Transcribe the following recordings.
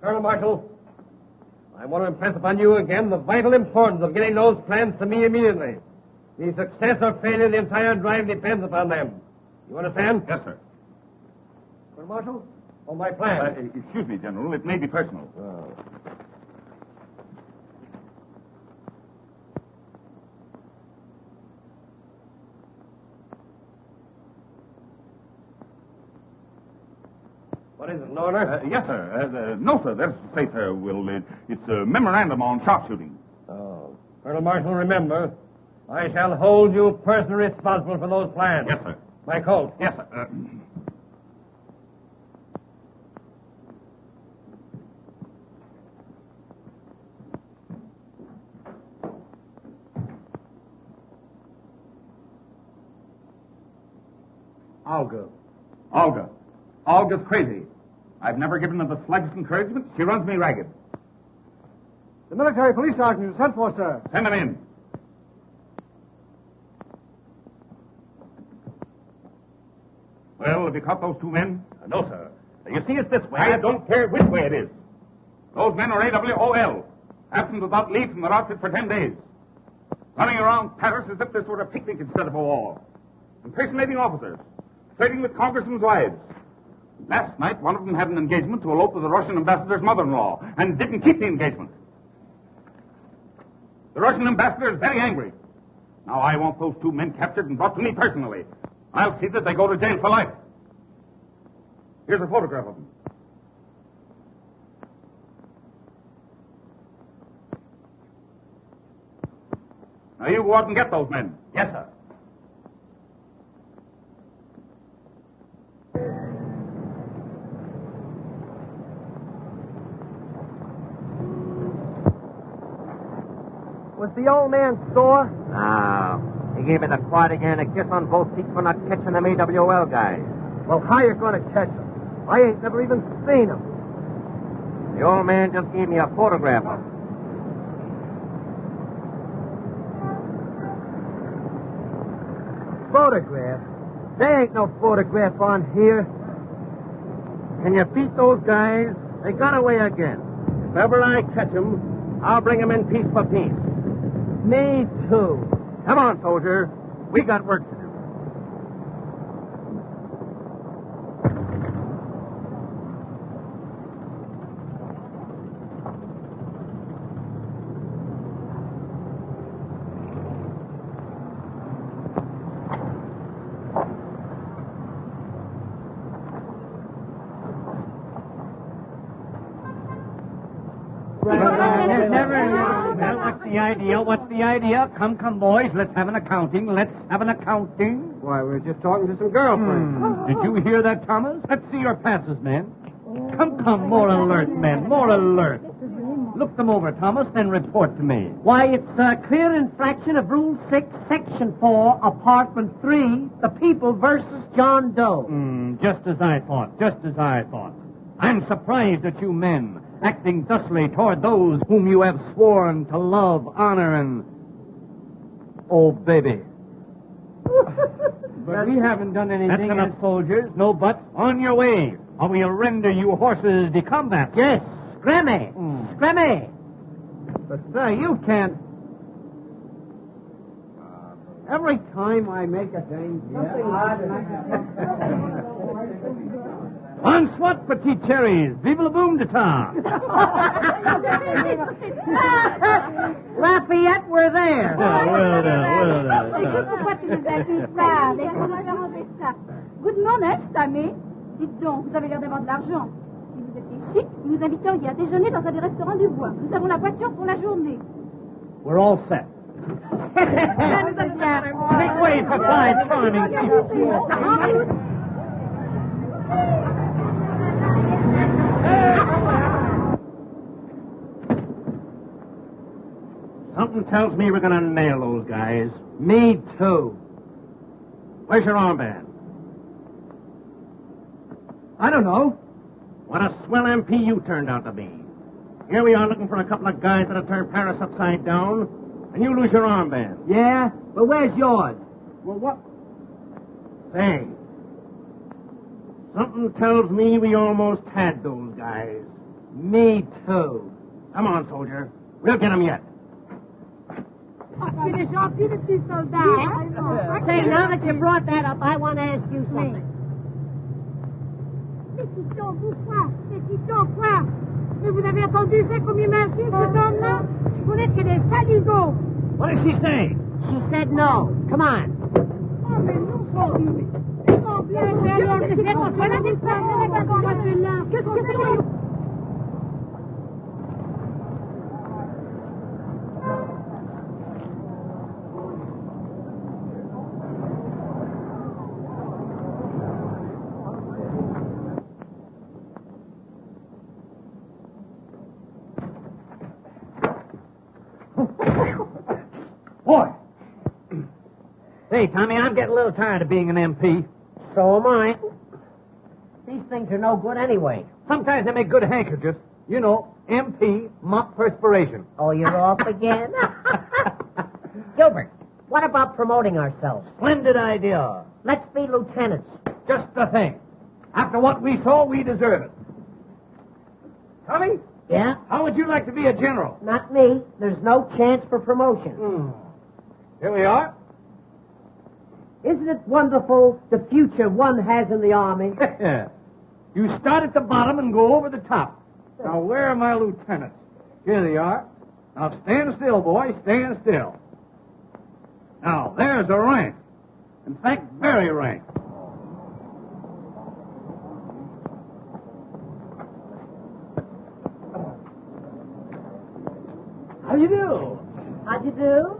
Colonel Marshall, I want to impress upon you again the vital importance of getting those plans to me immediately. The success or failure of the entire drive depends upon them. You understand? Yes, sir. Colonel Marshall, on my plan. Excuse me, General. It may be personal. Oh. What is it, an order? Yes, sir. No, sir. That's to say, sir, it's a memorandum on sharpshooting. Oh. Colonel Marshall, remember, I shall hold you personally responsible for those plans. Yes, sir. My coat. Yes, sir. Olga. Olga's crazy. I've never given her the slightest encouragement. She runs me ragged. The military police sergeant you sent for, sir. Send him in. Well, have you caught those two men? No, sir. You see, it's this way. I don't care which way it is. Those men are AWOL. Absent without leave from their outfit for 10 days. Running around Paris as if this were a picnic instead of a war. Impersonating officers. Flirting with congressmen's wives. Last night, one of them had an engagement to elope with the Russian ambassador's mother-in-law and didn't keep the engagement. The Russian ambassador is very angry. Now, I want those two men captured and brought to me personally. I'll see that they go to jail for life. Here's a photograph of them. Now, you go out and get those men. Yes, sir. Was the old man sore? No. He gave me the quad again and a kiss on both cheeks for not catching them AWL guys. Well, how you going to catch him? I ain't never even seen him. The old man just gave me a photograph of him. Photograph? There ain't no photograph on here. Can you beat those guys? They got away again. If ever I catch them, I'll bring them in piece by piece. Me too. Come on, soldier. We got work to do. What's the idea? Come, boys. Let's have an accounting. Why, we're just talking to some girlfriends. Did you hear that, Thomas? Let's see your passes, men. Come, more alert, men, more alert. Look them over, Thomas, then report to me. Why, it's a clear infraction of Rule 6, Section 4, Apartment 3, the people versus John Doe. Just as I thought. I'm surprised at you men, acting thusly toward those whom you have sworn to love, honor, and... Oh, baby. But we haven't done anything. That's enough, soldiers. No buts. On your way, or we'll render you horses de combat. Yes, scrimmy. Scrimmy. But, sir, you can't... Every time I make a thing... On soit, petit cherries. Vive le boom de ta. Lafayette, we're there. Well done. Pourquoi tu nous as fait ça? Laisse-moi arranger ça. Good morning, Tammy. Dites donc, vous avez l'air d'avoir de l'argent. Si vous étiez chic, vous nous inviteriez à déjeuner dans un des restaurants du bois. Nous avons la voiture pour la journée. We're all set. Ça nous a bien. Make way for five charming people. Something tells me we're going to nail those guys. Me too. Where's your armband? I don't know. What a swell MP you turned out to be. Here we are looking for a couple of guys that'll turn Paris upside down, and you lose your armband. Yeah? But where's yours? Well, what? Say, something tells me we almost had those guys. Me too. Come on, soldier. We'll get them yet. C'est des gentils, les petits soldats. Say, now that you brought that up, I want to ask you something. Mais Tito, pourquoi? C'est Tito, quoi? Mais vous avez entendu ça comme il m'insulte, cet homme-là? Vous n'êtes que des saligots. What did she say? She said no. Come on. Oh, mais nous sommes... Oh, bien, alors, qu'est-ce qu'on fait? Qu'est-ce que c'est? Boy! Hey, Tommy, I'm getting a little tired of being an MP. So am I. These things are no good anyway. Sometimes they make good handkerchiefs. You know, MP, mop perspiration. Oh, you're off again? Gilbert, what about promoting ourselves? Splendid idea. Let's be lieutenants. Just the thing. After what we saw, we deserve it. Tommy, Yeah? how would you like to be a general? Not me. There's no chance for promotion. Here we are. Isn't it wonderful the future one has in the Army? You start at the bottom and go over the top. Now, where are my lieutenants? Here they are. Now, stand still, boy. Stand still. Now, there's a rank. In fact, very rank. How you do? How'd you do?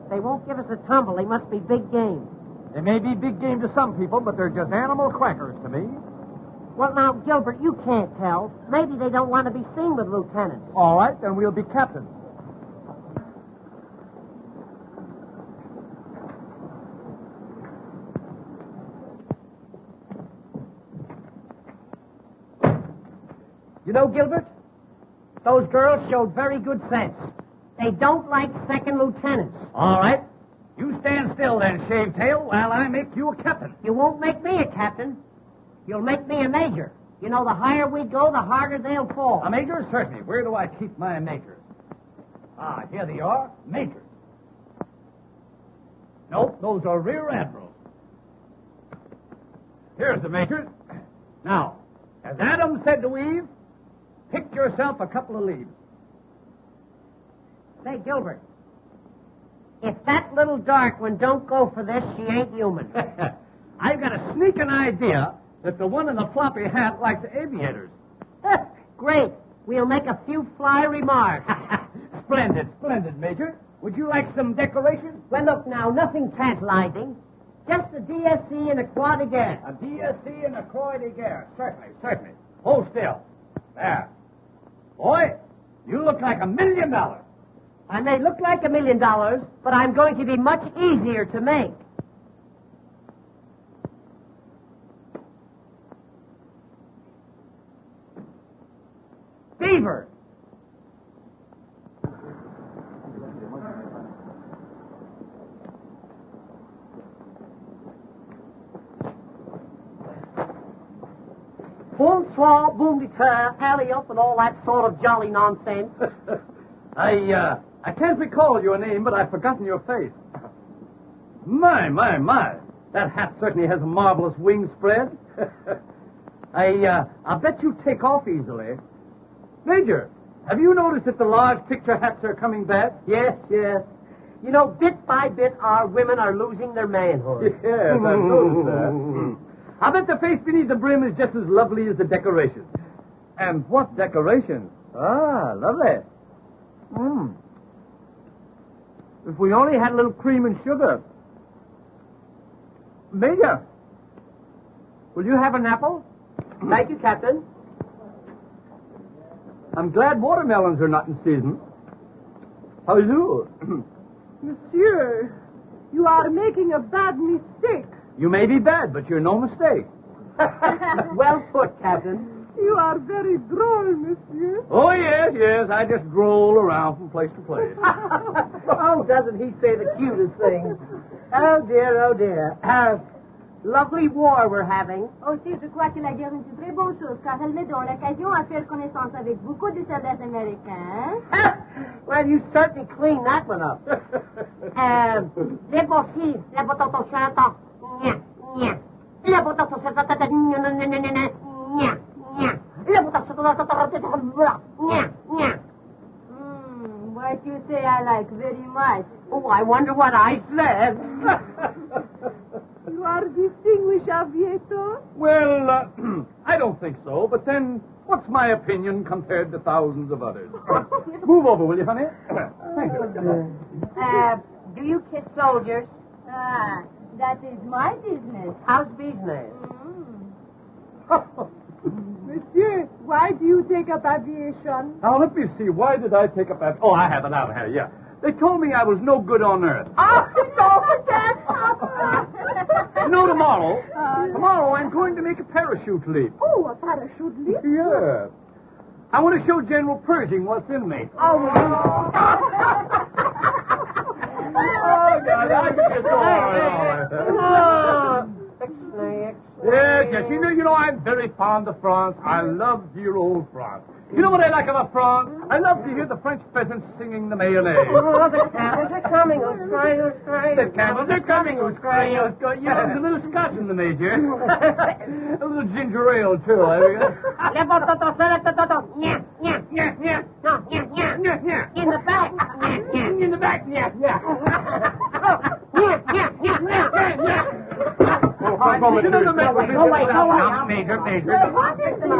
They won't give us a tumble. They must be big game. They may be big game to some people, but they're just animal crackers to me. Well, now, Gilbert, you can't tell. Maybe they don't want to be seen with lieutenants. All right, then we'll be captains. You know, Gilbert, those girls showed very good sense. They don't like second lieutenants. All right. You stand still then, Shavetail, while I make you a captain. You won't make me a captain. You'll make me a major. You know, the higher we go, the harder they'll fall. A major? Certainly. Where do I keep my majors? Ah, here they are. Majors. Nope, those are rear admirals. Here's the majors. Now, as Adam said to Eve, pick yourself a couple of leaves. Say, Gilbert, if that little dark one don't go for this, she ain't human. I've got a sneaking idea that the one in the floppy hat likes aviators. Great. We'll make a few fly remarks. Splendid, splendid, Major. Would you like some decorations? Well, look now, nothing tantalizing. Just a DSC and a Croix de Guerre. A DSC and a Croix de Guerre. Certainly, certainly. Hold still. There. Boy, you look like $1 million. I may look like $1 million, but I'm going to be much easier to make. Beaver. Bonsoir, boom de coeur, alley up, and all that sort of jolly nonsense. I can't recall your name, but I've forgotten your face. My. That hat certainly has a marvelous wing spread. I bet you take off easily. Major, have you noticed that the large picture hats are coming back? Yes. You know, bit by bit, our women are losing their manhood. Yes, I've noticed that. I bet the face beneath the brim is just as lovely as the decorations. And what decorations? Ah, lovely. If we only had a little cream and sugar. Major, will you have an apple? Thank you, Captain. I'm glad watermelons are not in season. How do you do? Monsieur, You are making a bad mistake. You may be bad, but you're no mistake. Well put, Captain. You are very droll, monsieur. Oh, yes. I just roll around from place to place. Oh, doesn't he say the cutest things? Oh, dear. Lovely war we're having. Aussi, je crois que la guerre est une très bonne chose, car elle met dans l'occasion à faire connaissance avec beaucoup de soldats américains. Well, you certainly cleaned that one up. Les boursiers, la bouton au chantant. Nya. La bouton au chantant. Nya. La bouton au chantant. Nya. What you say I like very much. Oh, I wonder what I said. You are distinguished aviator. Well, I don't think so, but then what's my opinion compared to thousands of others? Move over, will you, honey? Thank you. Do you kiss soldiers? Ah, that is my business. How's business? Monsieur, why do you take up aviation? Now, let me see. Why did I take up that? Oh, I have it out here, yeah. They told me I was no good on Earth. Oh, don't forget, Papa. You know, tomorrow I'm going to make a parachute leap. Oh, a parachute leap? Yeah. I want to show General Pershing what's in me. Oh, God, I can just go on. Yes. You know, I'm very fond of France. I love dear old France. You know what I like about France? I love to hear the French peasants singing the Mayonnaise. Oh, the camels are coming. Who's crying? The camels are coming. Who's crying? Yeah, there's a little scotch in the Major. A little ginger ale, too. In the back. In the back, yeah. Major. What is this?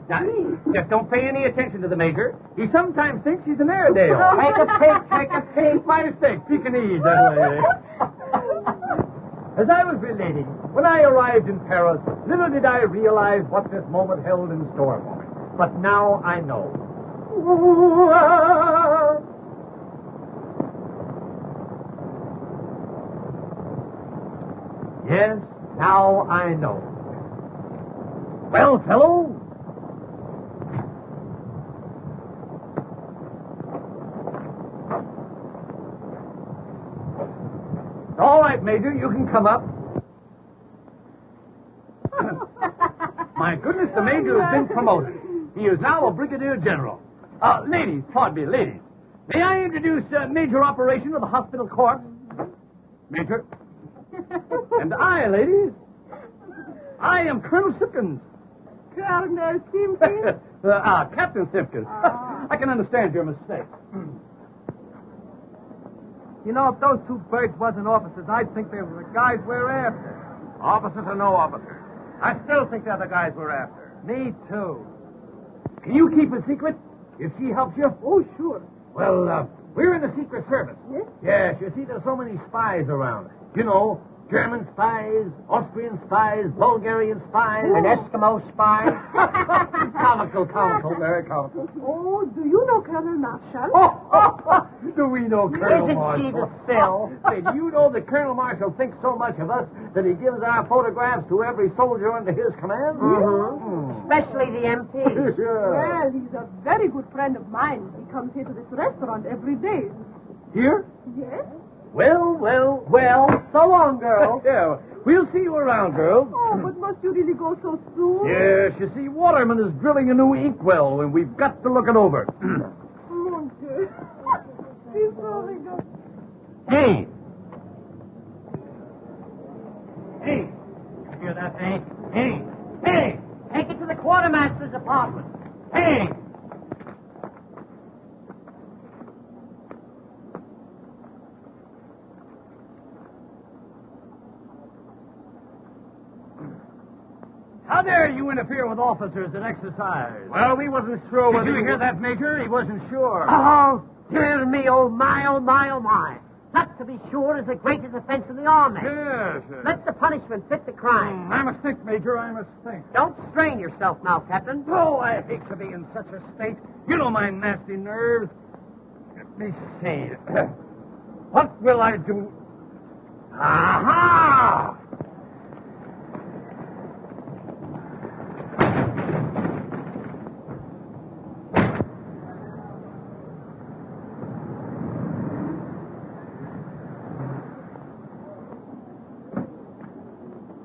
Now, just don't pay any attention to the Major. He sometimes thinks he's an Airedale. Take a peek. My mistake. Pekingese, that way. As I was relating, when I arrived in Paris, little did I realize what this moment held in store for me. But now I know. Yes, now I know. Well, fellow? All right, Major, you can come up. My goodness, the Major has been promoted. He is now a Brigadier General. Ladies, pardon me, ladies. May I introduce Major Operation of the Hospital Corps? Major. And I, ladies, I am Colonel Simpkins. Colonel Simpkins? Captain Simpkins. I can understand your mistake. You know, if those two birds wasn't officers, I'd think they were the guys we're after. Officers or no officers? I still think they're the guys we're after. Me, too. Can you keep a secret if she helps you? Oh, sure. Well, we're in the Secret Service. Yes? Yes, you see, there's so many spies around. You know, German spies, Austrian spies, Bulgarian spies. An Eskimo spy. Comical, very comical. Oh, do you know Colonel Marshall? Do we know Colonel Isn't she the Marshall? sill? Say, do you know that Colonel Marshall thinks so much of us that he gives our photographs to every soldier under his command? Especially the MP. Well, he's a very good friend of mine. He comes here to this restaurant every day. Here? Yes? Well. So long, girl. Yeah, we'll see you around, girls. Oh, but must you really go so soon? Yes, you see, Waterman is drilling a new ink well, and we've got to look it over. Mon Dieu. He's so good. Hey! Hey! You hear that, hey? Hey! Take it to the quartermaster's apartment. Hey! How dare you interfere with officers at exercise? Well, we wasn't sure Did whether you hear that, Major? He wasn't sure. Oh, dear me, oh my, oh my, oh my. That, to be sure, is the greatest offense in the army. Yes. Let the punishment fit the crime. I must think, Major, I must think. Don't strain yourself now, Captain. Oh, I hate to be in such a state. You know my nasty nerves. Let me see. What will I do? Aha!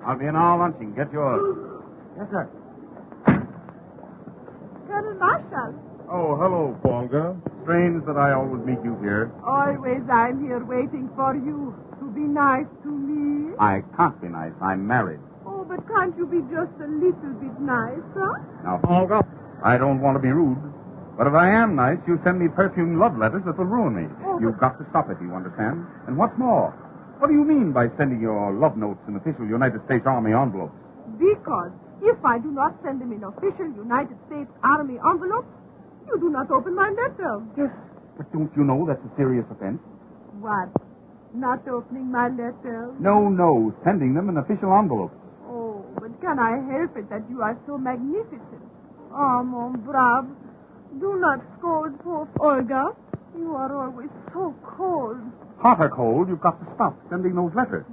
I'll be in all luncheon. Get yours. Yes, sir. Colonel Marshall. Oh, hello, Volga. Strange that I always meet you here. Always I'm here waiting for you to be nice to me. I can't be nice. I'm married. Oh, but can't you be just a little bit nicer? Now, Volga, I don't want to be rude, but if I am nice, you send me perfumed love letters that will ruin me. Oh, You've got to stop it, you understand? And what's more, what do you mean by sending your love notes in official United States Army envelopes? Because if I do not send them in official United States Army envelopes, you do not open my letter. Yes. But don't you know that's a serious offense? What? Not opening my letter? No, sending them in official envelopes. Oh, but can I help it that you are so magnificent? Oh, mon brave, do not scold poor Olga. You are always so cold. Hot or cold, you've got to stop sending those letters.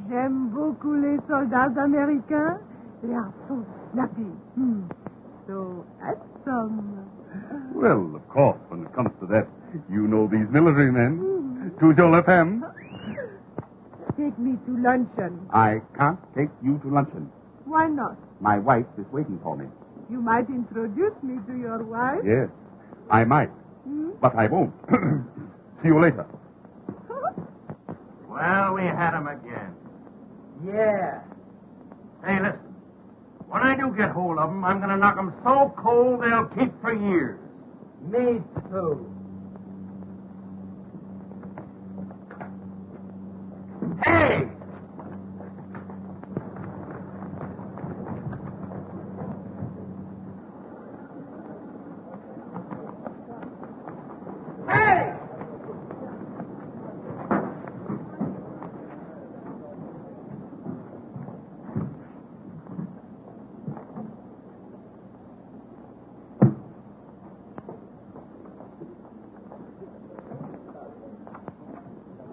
J'aime beaucoup les soldats américains. They are so snappy. So handsome. Well, of course, when it comes to that, you know these military men. Toujours la femme. Take me to luncheon. I can't take you to luncheon. Why not? My wife is waiting for me. You might introduce me to your wife. Yes, I might, but I won't. See you later. Well, we had him again. Yeah. Hey, listen. When I do get hold of them, I'm going to knock them so cold they'll keep for years. Me too. Hey! Hey!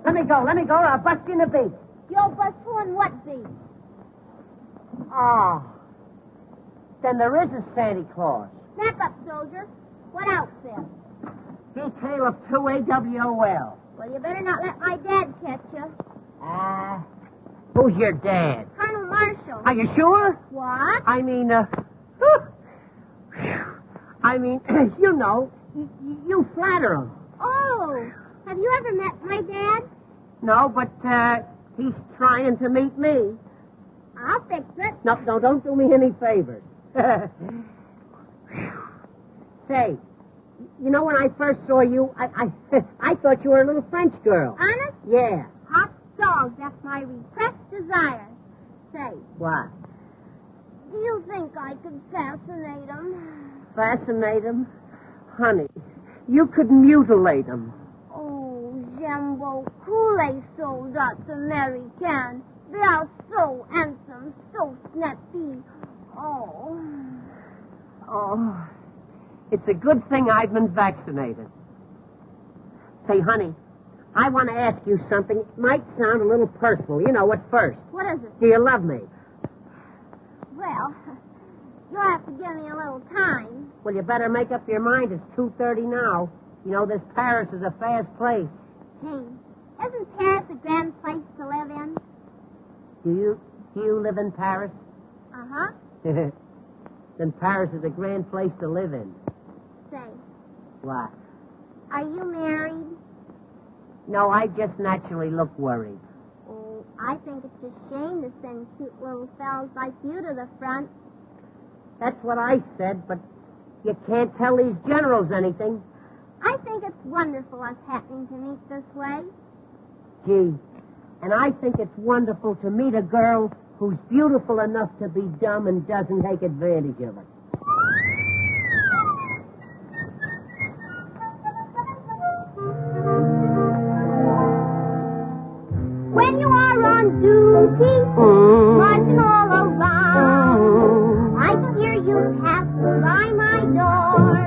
Let me go, or I'll bust you in the beak. You'll bust who and what beat? Oh. Then there is a Santa Claus. Back up, soldier. What outfit? Detail of 2 AWOL. Well, you better not let my dad catch you. Who's your dad? Colonel Marshall. Are you sure? What? I mean, you know, you flatter him. Oh, have you ever met my dad? No, but, he's trying to meet me. I'll fix it. No, don't do me any favors. Say, you know, when I first saw you, I thought you were a little French girl. Honest? Yeah. Hot dogs, that's my repressed desire. Say, What? do you think I could fascinate him? Fascinate him? Honey, you could mutilate him. Oh, j'aime beaucoup les soldats américains. They are so handsome, so snappy. Oh. Oh, it's a good thing I've been vaccinated. Say, honey, I want to ask you something. It might sound a little personal, you know, at first. What is it? Do you love me? Well, you'll have to give me a little time. Well, you better make up your mind. It's 2:30 now. You know, this Paris is a fast place. Gee, isn't Paris a grand place to live in? Do you live in Paris? Uh-huh. Then Paris is a grand place to live in. Say, What? are you married? No, I just naturally look worried. Oh, I think it's a shame to send cute little fellows like you to the front. That's what I said, but you can't tell these generals anything. I think it's wonderful us happening to meet this way. Gee, and I think it's wonderful to meet a girl who's beautiful enough to be dumb and doesn't take advantage of it. When you are on duty, marching all around, I can hear you pass by my door.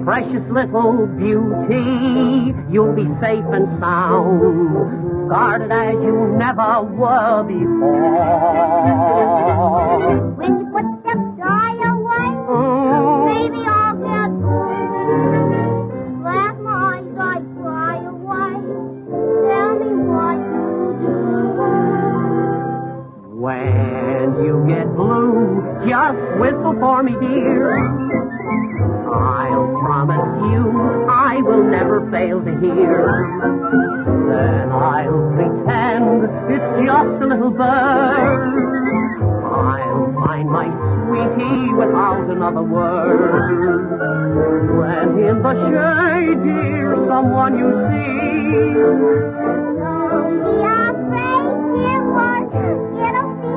Precious little beauty, you'll be safe and sound, guarded as you never were before. When you put them die away, maybe I'll get home. Let my eyes cry away. Tell me what to do. When you get blue, just whistle for me, dear. I'll promise you I will never fail to hear. Then I'll pretend it's just a little bird. I'll find my sweetie without another word. When in the shade, dear, someone you see. Don't be afraid, dear heart. It'll be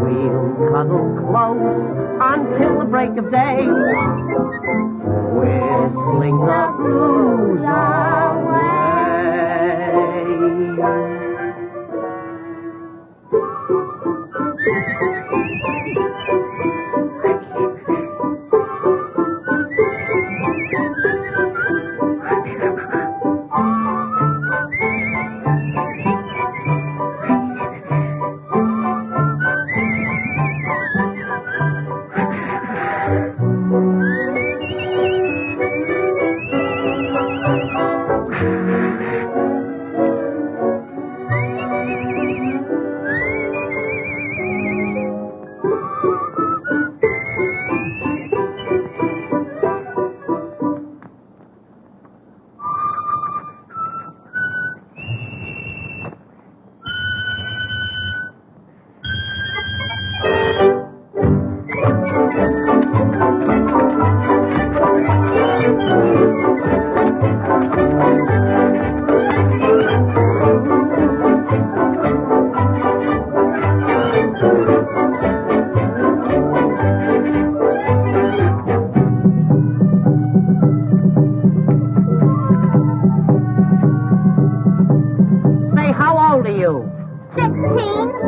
We'll cuddle close until the break of day, whistling the blues away.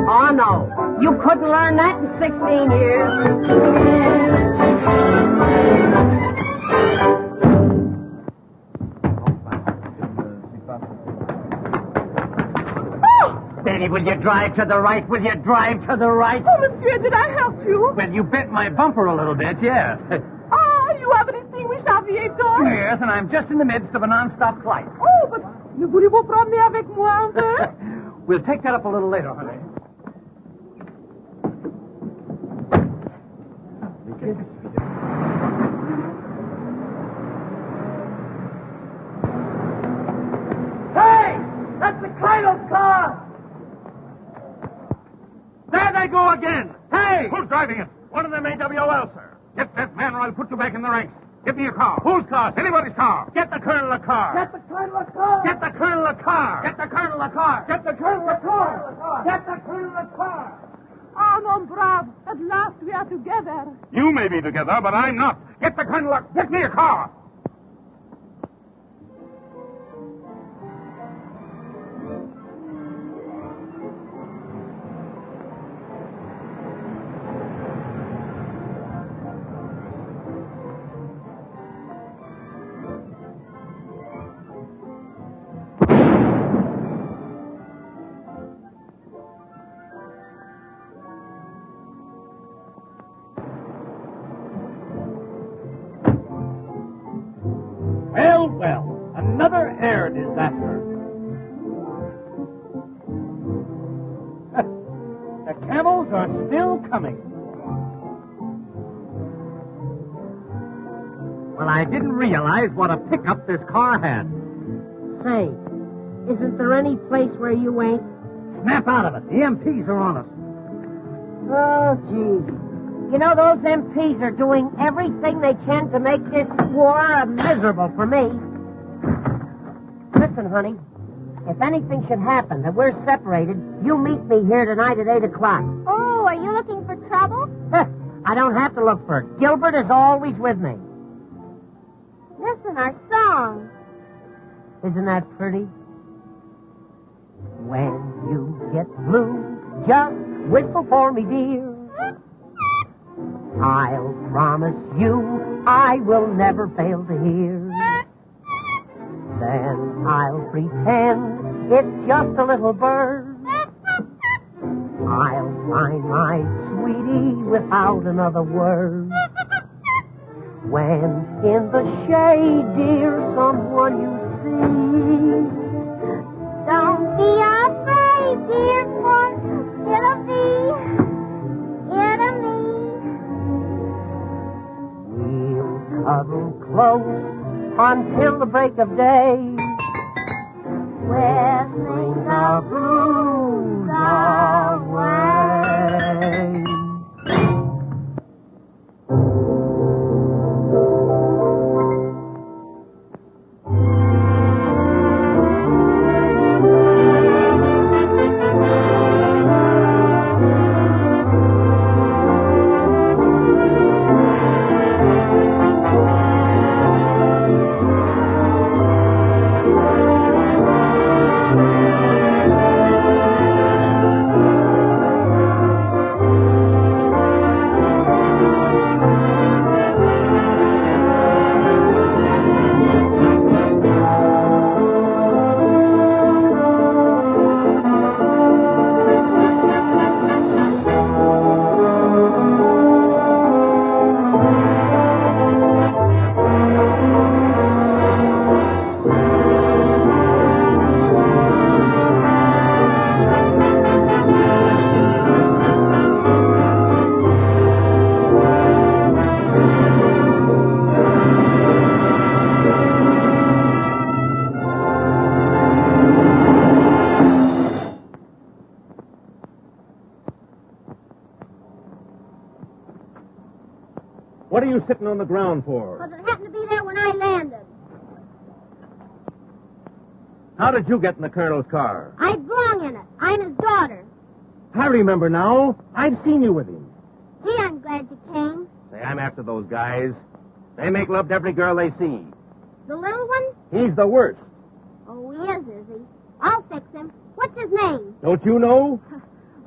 Oh, no. You couldn't learn that in 16 years. Betty, will you drive to the right? Will you drive to the right? Oh, monsieur, did I help you? Well, you bent my bumper a little bit, yes. Ah, you have an extinguished aviator? Yes, and I'm just in the midst of a non-stop flight. Oh, but ne voulez-vous promener avec moi un peu? We'll take that up a little later, honey. Hey! That's the Cradle's car! There they go again! Hey! Who's driving it? One of them AWOL, sir. Get that man or I'll put you back in the ranks. Get me a car. Whose car? Anybody's car. Get the Colonel a car! Get the Colonel a car! Get the Colonel a car! Get the Colonel a car! Get the Colonel a car! Get the Colonel a car! Ah, mon brave, at last we are together. You may be together, but I'm not. Get the colonel. Get me a car. Well, another air disaster. The camels are still coming. Well, I didn't realize what a pickup this car had. Say, isn't there any place where you ain't? Snap out of it. The MPs are on us. Oh, gee. You know, those MPs are doing everything they can to make this war miserable for me. Listen, honey, if anything should happen that we're separated, you meet me here tonight at 8 o'clock. Oh, are you looking for trouble? I don't have to look for it. Gilbert is always with me. Listen, our song. Isn't that pretty? When you get blue, just whistle for me, dear. I'll promise you I will never fail to hear. Then I'll pretend it's just a little bird. I'll find my sweetie without another word. When in the shade, dear, someone you see, Don't be afraid, dear, for it'll me. we'll cuddle close until the break of day. Whistling the blues away. What are you sitting on the ground for? Because it happened to be there when I landed. How did you get in the colonel's car? I belong in it. I'm his daughter. I remember now. I've seen you with him. Gee, I'm glad you came. Say, I'm after those guys. They make love to every girl they see. The little one? He's the worst. Oh, he is he? I'll fix him. What's his name? Don't you know?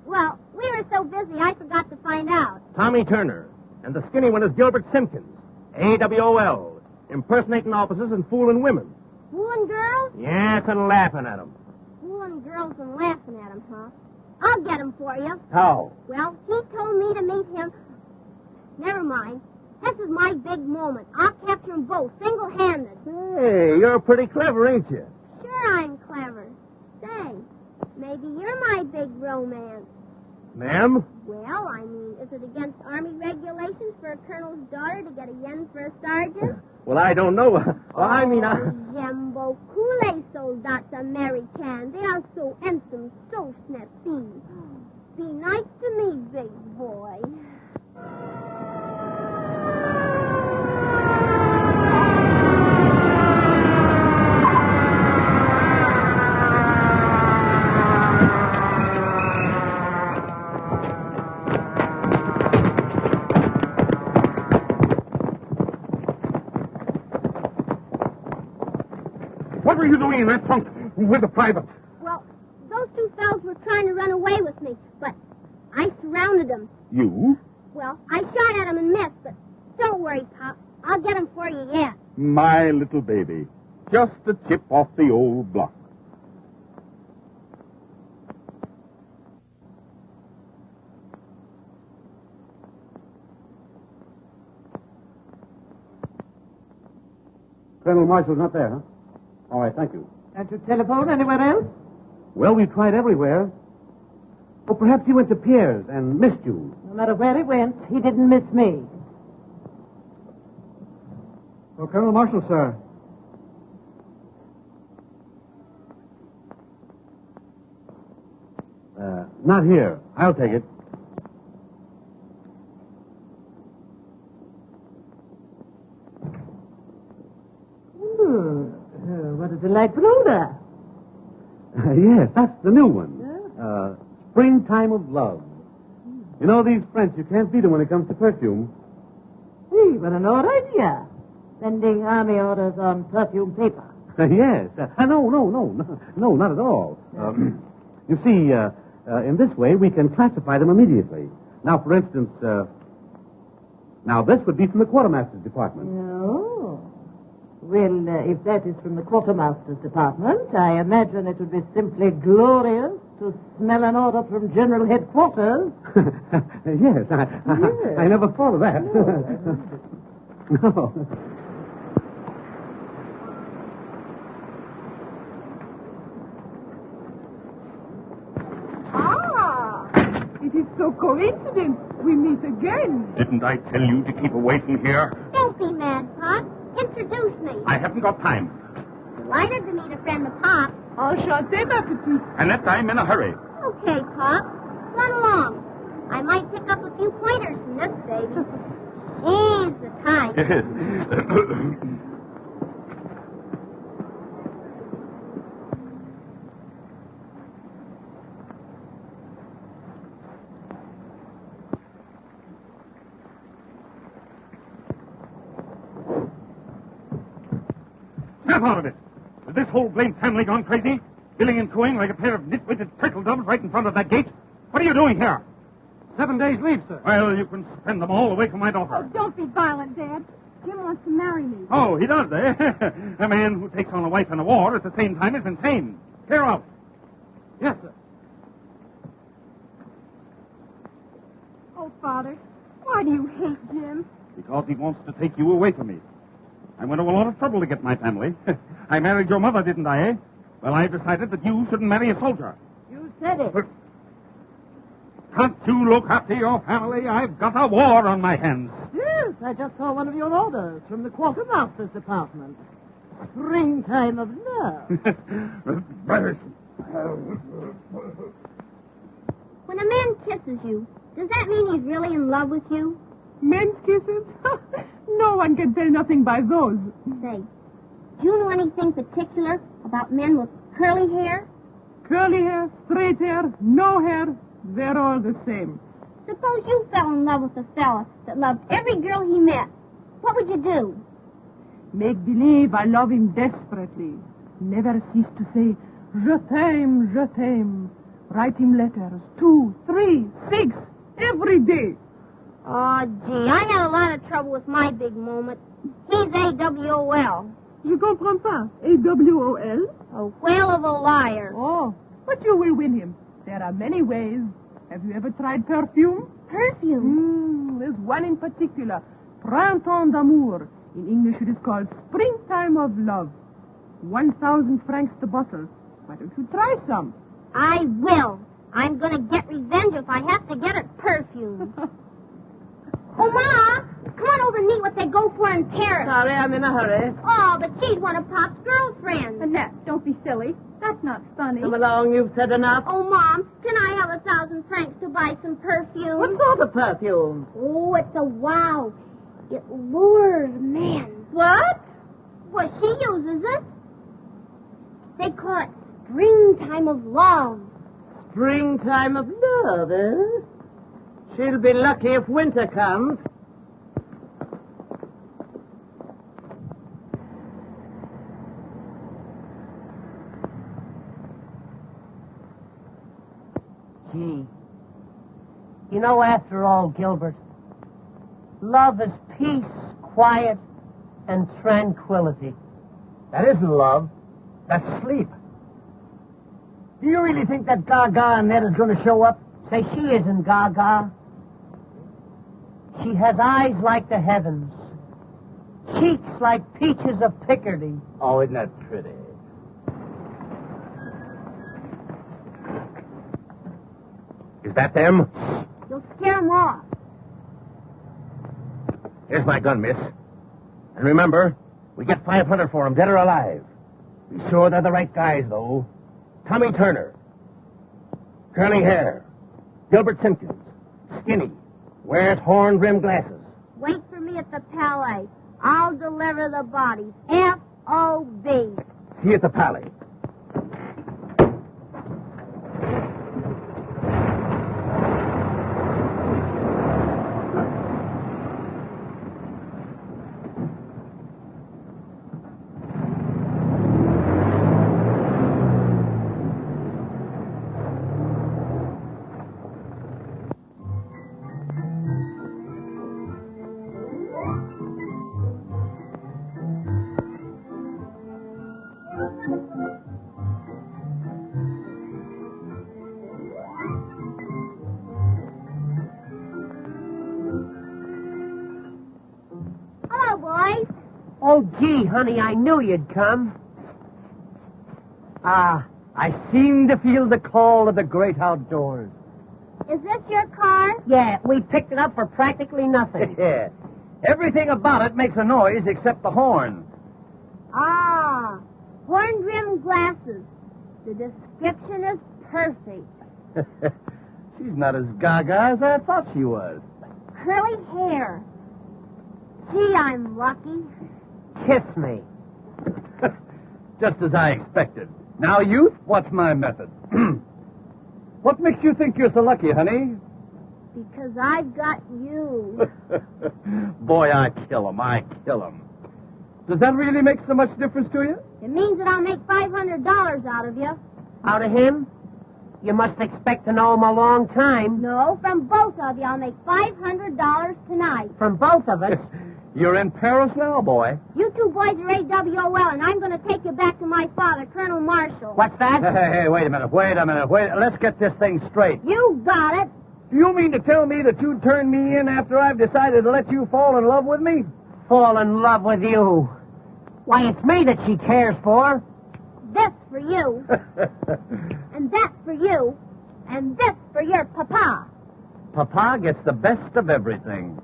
Well, we were so busy I forgot to find out. Tommy Turner. And the skinny one is Gilbert Simpkins. AWOL. Impersonating officers and fooling women. Fooling girls? Yes, and laughing at them. Fooling girls and laughing at him, huh? I'll get him for you. How? Well, he told me to meet him. Never mind. This is my big moment. I'll capture them both, single-handed. Hey, you're pretty clever, ain't you? Sure I'm clever. Say, maybe you're my big romance. Ma'am? Well, I mean, is it against Army regulations for a colonel's daughter to get a yen for a sergeant? Well, I don't know. Well, I mean, Jumbo, Kool-Aid soldats American. They are so handsome, so snappy. Be nice to me, big boy. What were you doing in that trunk with the private? Well, those two fellas were trying to run away with me, but I surrounded them. You? Well, I shot at them and missed, but don't worry, Pop. I'll get them for you yet. My little baby. Just a chip off the old block. Colonel Marshall's not there, huh? All right, thank you. Can't you telephone anywhere else? Well, we tried everywhere. Oh, perhaps he went to Pierre's and missed you. No matter where he went, he didn't miss me. Oh, Colonel Marshall, sir. Not here. I'll take it. What a delightful odor. Yes, that's the new one. Springtime of Love. You know, these French, you can't beat them when it comes to perfume. Hey, what an odd idea. Sending army orders on perfume paper. Yes. No, not at all. You see, in this way, we can classify them immediately. Now, for instance, Now, this would be from the quartermaster's department. Oh. Well, if that is from the quartermaster's department, I imagine it would be simply glorious to smell an order from General Headquarters. Yes, I never thought of that. No. It is so coincidence we meet again. Didn't I tell you to keep away from here? Don't be mad, Pop. Introduce me. I haven't got time. Delighted to meet a friend of Pop. Enchanté, ma petite. Annette, I'm in a hurry. Okay, Pop. Run along. I might pick up a few pointers from this baby. She's the type. Snap out of it. Is this whole blamed family gone crazy? Billing and cooing like a pair of nitwitted turtle doves right in front of that gate? What are you doing here? 7 days leave, sir. Well, you can spend them all away from my Oh, daughter. don't be violent, Dad. Jim wants to marry me. Oh, he does, eh? A man who takes on a wife in a war at the same time is insane. Clear out. Yes, sir. Oh, Father, why do you hate Jim? Because he wants to take you away from me. I went to a lot of trouble to get my family. I married your mother, didn't I, eh? Well, I've decided that you shouldn't marry a soldier. You said it. Can't you look after your family? I've got a war on my hands. Yes, I just saw one of your orders from the quartermaster's department. Springtime of love. Brothers. When a man kisses you, does that mean he's really in love with you? Men's kisses? No one can tell nothing by those. Say, do you know anything particular about men with curly hair? Curly hair, straight hair, no hair, they're all the same. Suppose you fell in love with a fella that loved every girl he met. What would you do? Make believe I love him desperately. Never cease to say, je t'aime, je t'aime. Write him letters, 2, 3, 6, every day. Oh, gee, I had a lot of trouble with my big moment. He's AWOL. Je comprends pas. AWOL? A whale of a liar. Oh, but you will win him. There are many ways. Have you ever tried perfume? Perfume? There's one in particular. Printemps d'amour. In English it is called Springtime of Love. 1,000 francs the bottle. Why don't you try some? I will. I'm going to get revenge if I have to get it perfume. Oh, Ma! Come on over and meet what they go for in Paris. Sorry, I'm in a hurry. Oh, but she's one of Pop's girlfriends. Annette, don't be silly. That's not funny. Come along, you've said enough. Oh, Mom, can I have 1,000 francs to buy some perfume? What sort of perfume? Oh, it's a wow. It lures men. What? Well, she uses it. They call it Springtime of Love. Springtime of love, eh? She'll be lucky if winter comes. Gee. You know, after all, Gilbert, love is peace, quiet, and tranquility. That isn't love. That's sleep. Do you really think that Gaga Annette is going to show up? Say, she isn't Gaga. She has eyes like the heavens, cheeks like peaches of Picardy. Oh, isn't that pretty? Is that them? You'll scare 'em off. Here's my gun, miss. And remember, we get 500 for them, dead or alive. Be sure they're the right guys, though. Tommy Turner. Curly hair. Gilbert Simpkins. Skinny. Wears horn-rimmed glasses. Wait for me at the Palais. I'll deliver the bodies. F.O.B. See you at the Palais. Oh, gee, honey, I knew you'd come. I seem to feel the call of the great outdoors. Is this your car? Yeah, we picked it up for practically nothing. Yeah. Everything about it makes a noise except the horn. Ah, horn-rimmed glasses. The description is perfect. She's not as gaga as I thought she was. Curly hair. Gee, I'm lucky. Kiss me. Just as I expected. Now, youth, what's my method? What makes you think you're so lucky, honey? Because I've got you. Boy, I kill him. Does that really make so much difference to you? It means that I'll make $500 out of you. Out of him? You must expect to know him a long time. No, from both of you, I'll make $500 tonight. From both of us. You're in Paris now, boy. You two boys are AWOL, and I'm going to take you back to my father, Colonel Marshall. What's that? Hey, wait a minute. Let's get this thing straight. You got it. Do you mean to tell me that you'd turn me in after I've decided to let you fall in love with me? Fall in love with you. Why, it's me that she cares for. This for you, and that for you, and this for your papa. Papa gets the best of everything.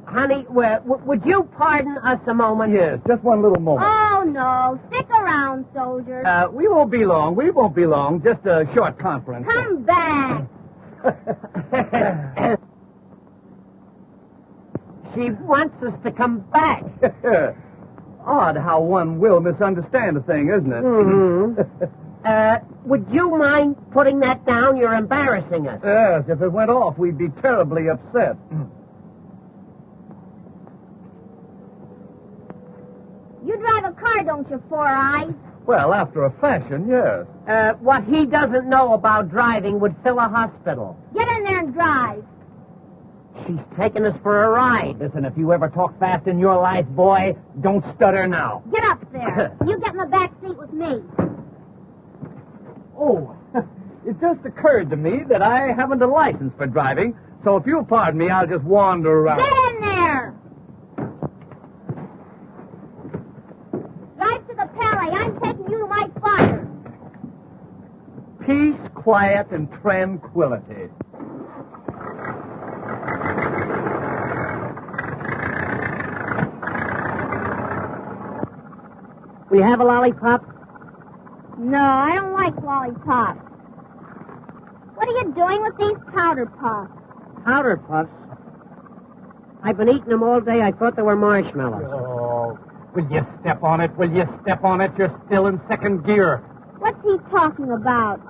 Honey, would you pardon us a moment? Yes, just one little moment. Oh, no. Stick around, soldiers. We won't be long. Just a short conference. Come back. She wants us to come back. Odd how one will misunderstand a thing, isn't it? Mm-hmm. Would you mind putting that down? You're embarrassing us. Yes, if it went off, we'd be terribly upset. You drive a car, don't you, Four Eyes? Well, after a fashion, yes. What he doesn't know about driving would fill a hospital. Get in there and drive. She's taking us for a ride. Listen, if you ever talk fast in your life, boy, don't stutter now. Get up there. You get in the back seat with me. Oh, it just occurred to me that I haven't a license for driving, so if you'll pardon me, I'll just wander around. Get in there. Drive to the Palais. I'm taking you to my father. Peace, quiet, and tranquility. Will you have a lollipop? No, I don't like lollipops. What are you doing with these powder puffs? Powder puffs? I've been eating them all day. I thought they were marshmallows. Oh, will you step on it? You're still in second gear. What's he talking about?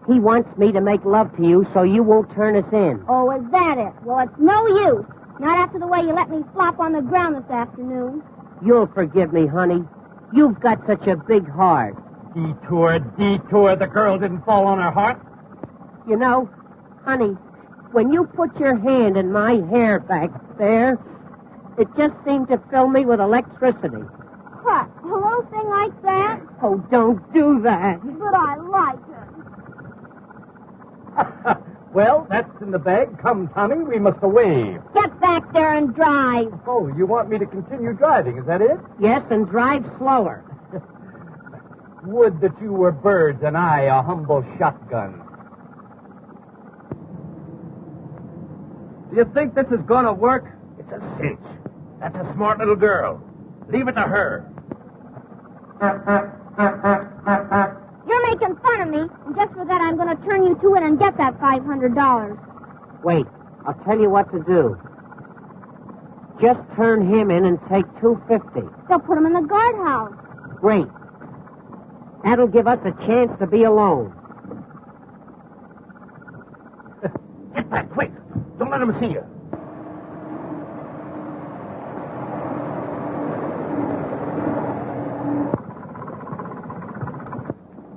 He wants me to make love to you so you won't turn us in. Oh, is that it? Well, it's no use. Not after the way you let me flop on the ground this afternoon. You'll forgive me, honey. You've got such a big heart. Detour. The girl didn't fall on her heart. You know, honey, when you put your hand in my hair back there, it just seemed to fill me with electricity. What? A little thing like that? Oh, don't do that. But I like it. Well, that's in the bag. Come, Tommy, we must away. Get back there and drive. Oh, you want me to continue driving, is that it? Yes, and drive slower. Would that you were birds and I a humble shotgun. Do you think this is going to work? It's a cinch. That's a smart little girl. Leave it to her. You're making fun of me, and just for that, I'm going to turn you to it and get that $500. Wait, I'll tell you what to do. Just turn him in and take $250. They'll put him in the guardhouse. Great. That'll give us a chance to be alone. Get back, quick. Don't let him see you.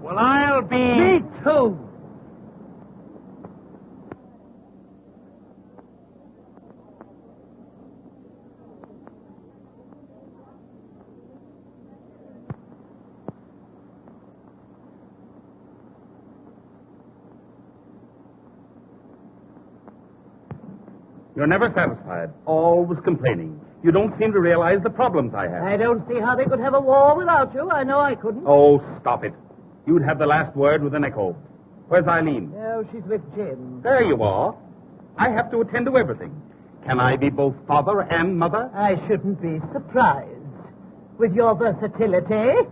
Well, I'll be... Me too. You're never satisfied, always complaining. You don't seem to realize the problems I have. I don't see how they could have a war without you. I know I couldn't. Oh, stop it. You'd have the last word with an echo. Where's Eileen? Oh, she's with Jim. There you are. I have to attend to everything. Can I be both father and mother? I shouldn't be surprised. With your versatility.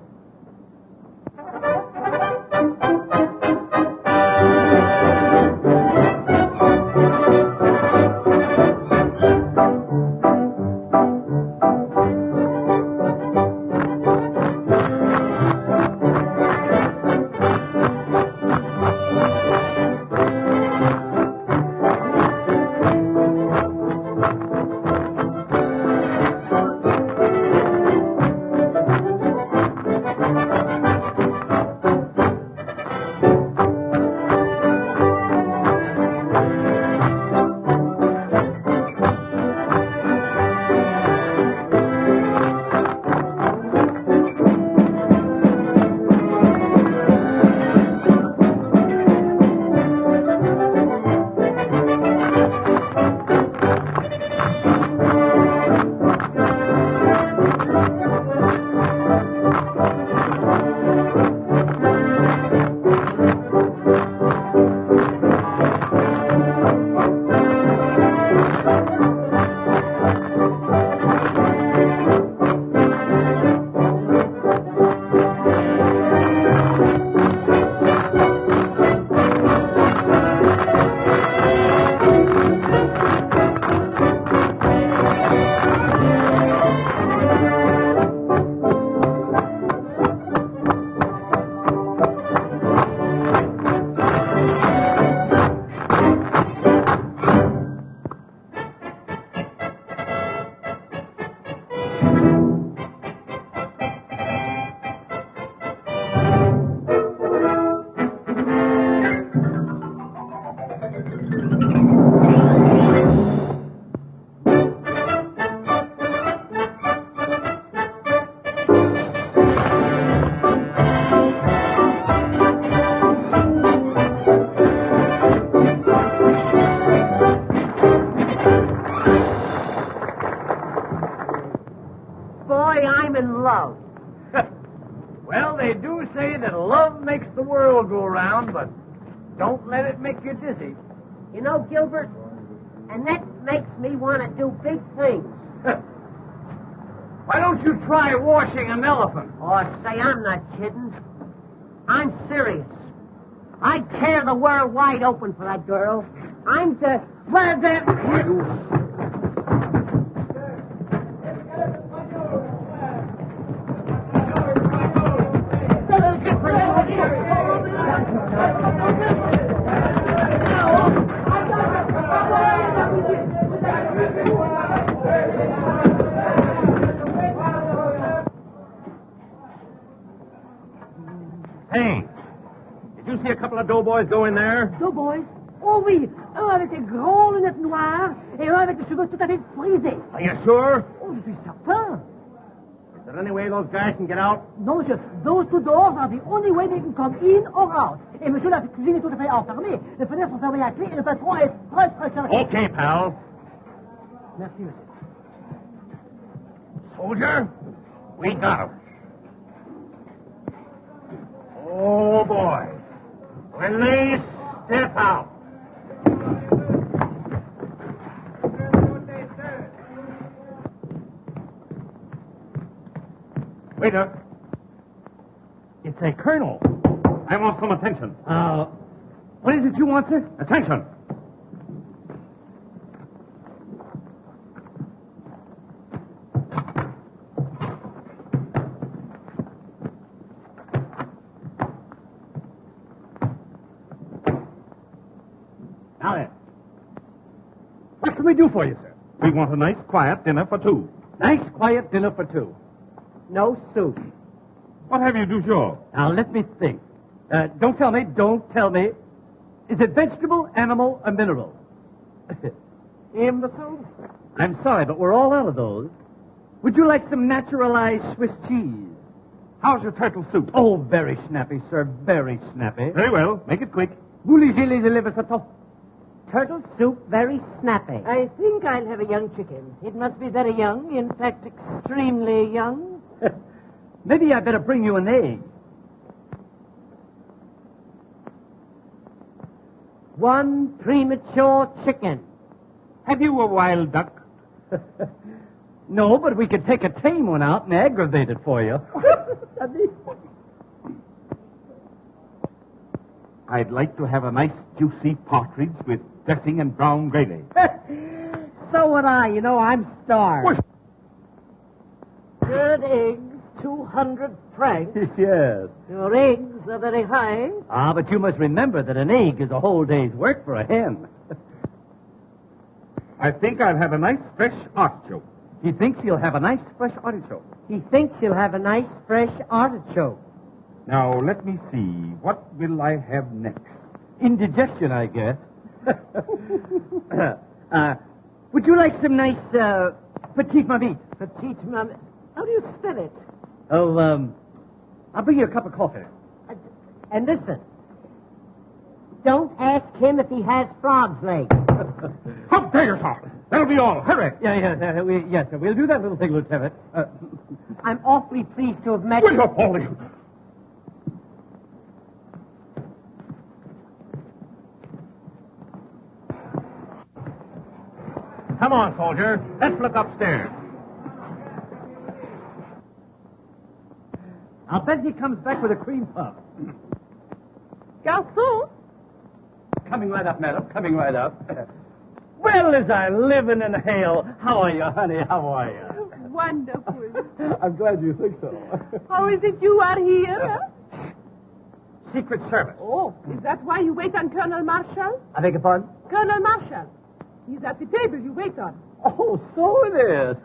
Well, they do say that love makes the world go round, but don't let it make you dizzy. You know, Gilbert, and that makes me want to do big things. Why don't you try washing an elephant? Oh, say, I'm not kidding. I'm serious. I'd tear the world wide open for that girl. I'm the... Well, Hey, did you see a couple of doughboys go in there? Doughboys? Oh oui, un avec des grandes lunettes noires et un avec des cheveux tout à fait frisés. Are you sure? Oh, je suis certain. Is there any way those guys can get out? Non, monsieur, those two doors are the only way they can come in or out. Et monsieur, la cuisine est tout à fait enfermée. Les fenêtres sont fermées à clé et le patron est très, très carré. Okay, pal. Merci, monsieur. Soldier, we got him. Oh, boy. When they step out. Waiter. It's a colonel. I want some attention. What is it you want, sir? Attention. Now then, what can we do for you, sir? We want a nice, quiet dinner for two. Nice, quiet dinner for two. No soup. What have you du jour? Now, let me think. Don't tell me. Is it vegetable, animal, or mineral? Imbeciles? I'm sorry, but we're all out of those. Would you like some naturalized Swiss cheese? How's your turtle soup? Oh, very snappy, sir. Very snappy. Very well. Make it quick. Voulez-vous les levassatons? Turtle soup very snappy. I think I'll have a young chicken. It must be very young, in fact, extremely young. Maybe I'd better bring you an egg. One premature chicken. Have you a wild duck? No, but we could take a tame one out and aggravate it for you. I'd like to have a nice juicy partridge with dressing and brown gravy. So would I. You know, I'm starved. Good eggs, 200 francs. Yes. Your eggs are very high. Ah, but you must remember that an egg is a whole day's work for a hen. I think I'll have a nice fresh artichoke. He thinks he'll have a nice fresh artichoke. He thinks he'll have a nice fresh artichoke. Now, let me see. What will I have next? Indigestion, I guess. Would you like some nice, petite mamite? Petite maman. How do you spell it? Oh, I'll bring you a cup of coffee. And listen, don't ask him if he has frog's legs. How dare you, sir? That'll be all. Hurry. Yes, sir. We'll do that little thing, Lieutenant. I'm awfully pleased to have met Will you. you, Polly? Come on, soldier. Let's look upstairs. I'll bet he comes back with a cream puff. Garçon? Coming right up, madam. Coming right up. Well, as I live in hell. How are you, honey? How are you? Wonderful. I'm glad you think so. How is it you are here? Secret Service. Oh, is that why you wait on Colonel Marshall? I beg your pardon? Colonel Marshall. He's at the table you wait on. Oh, so it is.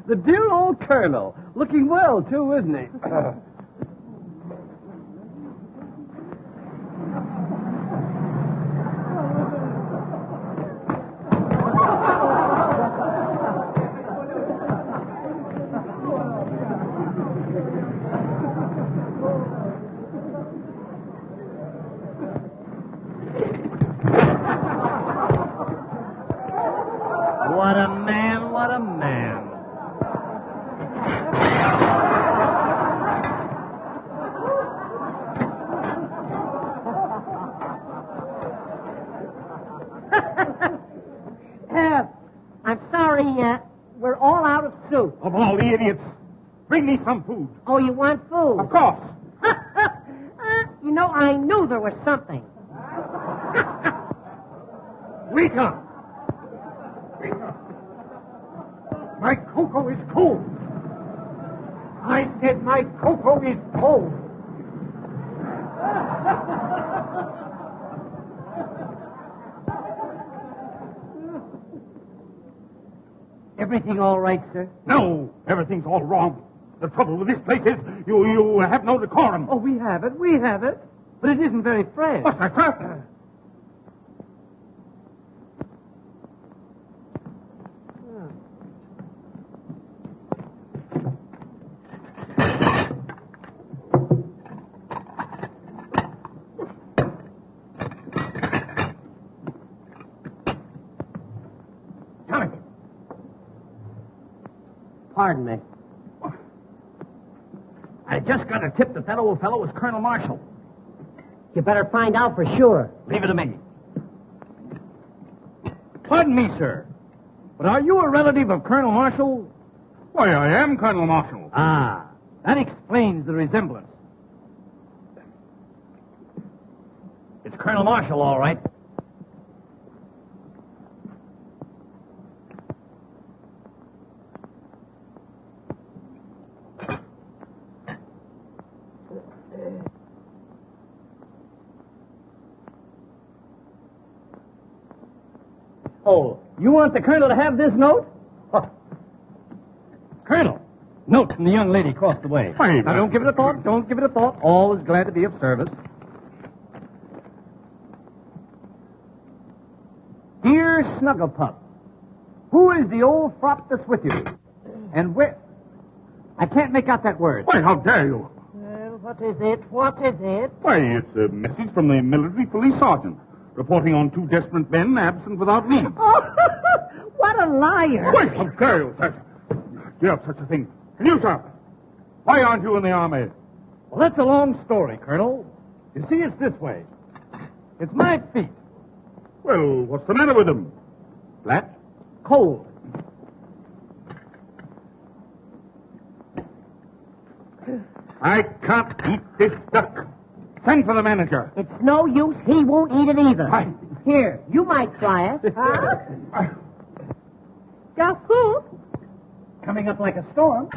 The dear old colonel. Looking well, too, isn't he? What a man, what a man. I'm sorry, we're all out of soup. Of all the idiots, bring me some food. Oh, you want food? Of course. You know, I knew there was something. Rita! My cocoa is cold. I said my cocoa is cold. Everything all right, sir? No, everything's all wrong. The trouble with this place is you have no decorum. Oh, we have it. But it isn't very fresh. What's that, sir? Pardon me. I just got a tip that old fellow was Colonel Marshall. You better find out for sure. Leave it to me. Pardon me, sir. But are you a relative of Colonel Marshall? Why, I am Colonel Marshall. Ah, that explains the resemblance. It's Colonel Marshall, all right. Oh, you want the colonel to have this note? Oh. Colonel, note from the young lady across the way. Fine. Now, don't give it a thought. Always glad to be of service. Dear Snugglepup, who is the old fop that's with you? And where... I can't make out that word. Why, how dare you? Well, what is it? What is it? Why, it's a message from the military police sergeant. reporting on 2 desperate men absent without leave. Oh, what a liar. Wait, how dare you, sir? You have such a thing. And you, sir? Why aren't you in the army? Well, that's a long story, Colonel. You see, it's this way. It's my feet. Well, what's the matter with them? Flat? Cold. I can't eat this duck. Send for the manager. It's no use. He won't eat it either. Why? Here, you might try it. Garçon, Coming up like a storm.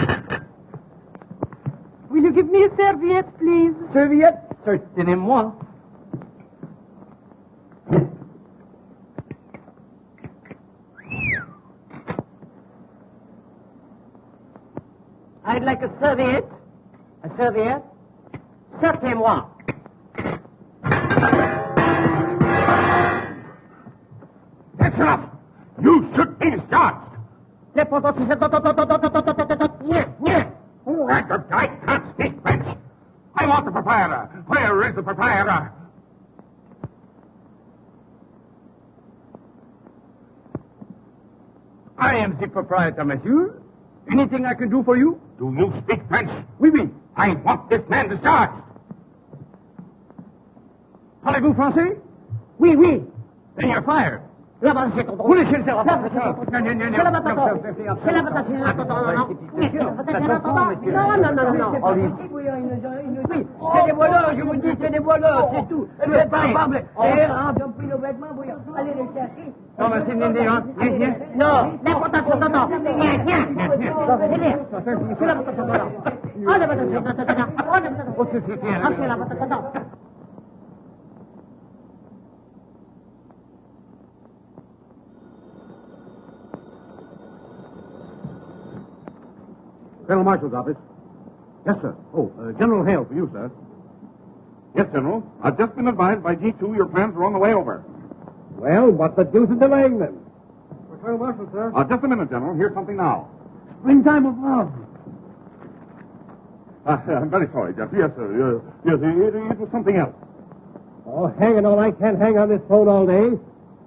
will you give me a serviette, please? Serviette? Certainement. I'd like a serviette. A serviette? Certainement. That's enough. You should be discharged. Yeah. I can't speak French. I want the proprietor. Where is the proprietor? I am the proprietor, monsieur. Anything I can do for you? Do you speak French? Oui, oui. I want this man discharged. Parlez-vous français? Oui, oui. Then you're fired. Là-bas, c'est ton Vous laissez le faire. C'est la patate. C'est la patate. C'est la patate. Non, non, non, non. Oui, c'est des voleurs, je vous dis, c'est des voleurs, c'est tout. Vous êtes pas capables. Ils ont pris nos vêtements, vous allez les chercher. Non, mais c'est une indéhante. Non, la patate, c'est ton. C'est la patate. Ah, la patate, c'est la patate. Colonel Marshal's office. Yes, sir. Oh, General Hale for you, sir. Yes, General. I've just been advised by G2 your plans are on the way over. Well, what the deuce is delaying them? For Colonel Marshal, sir. Just a minute, General. Here's something now. Springtime of love. I'm very sorry, Jeff. Yes, sir. Yes, it was something else. Oh, hang it all. I can't hang on this phone all day.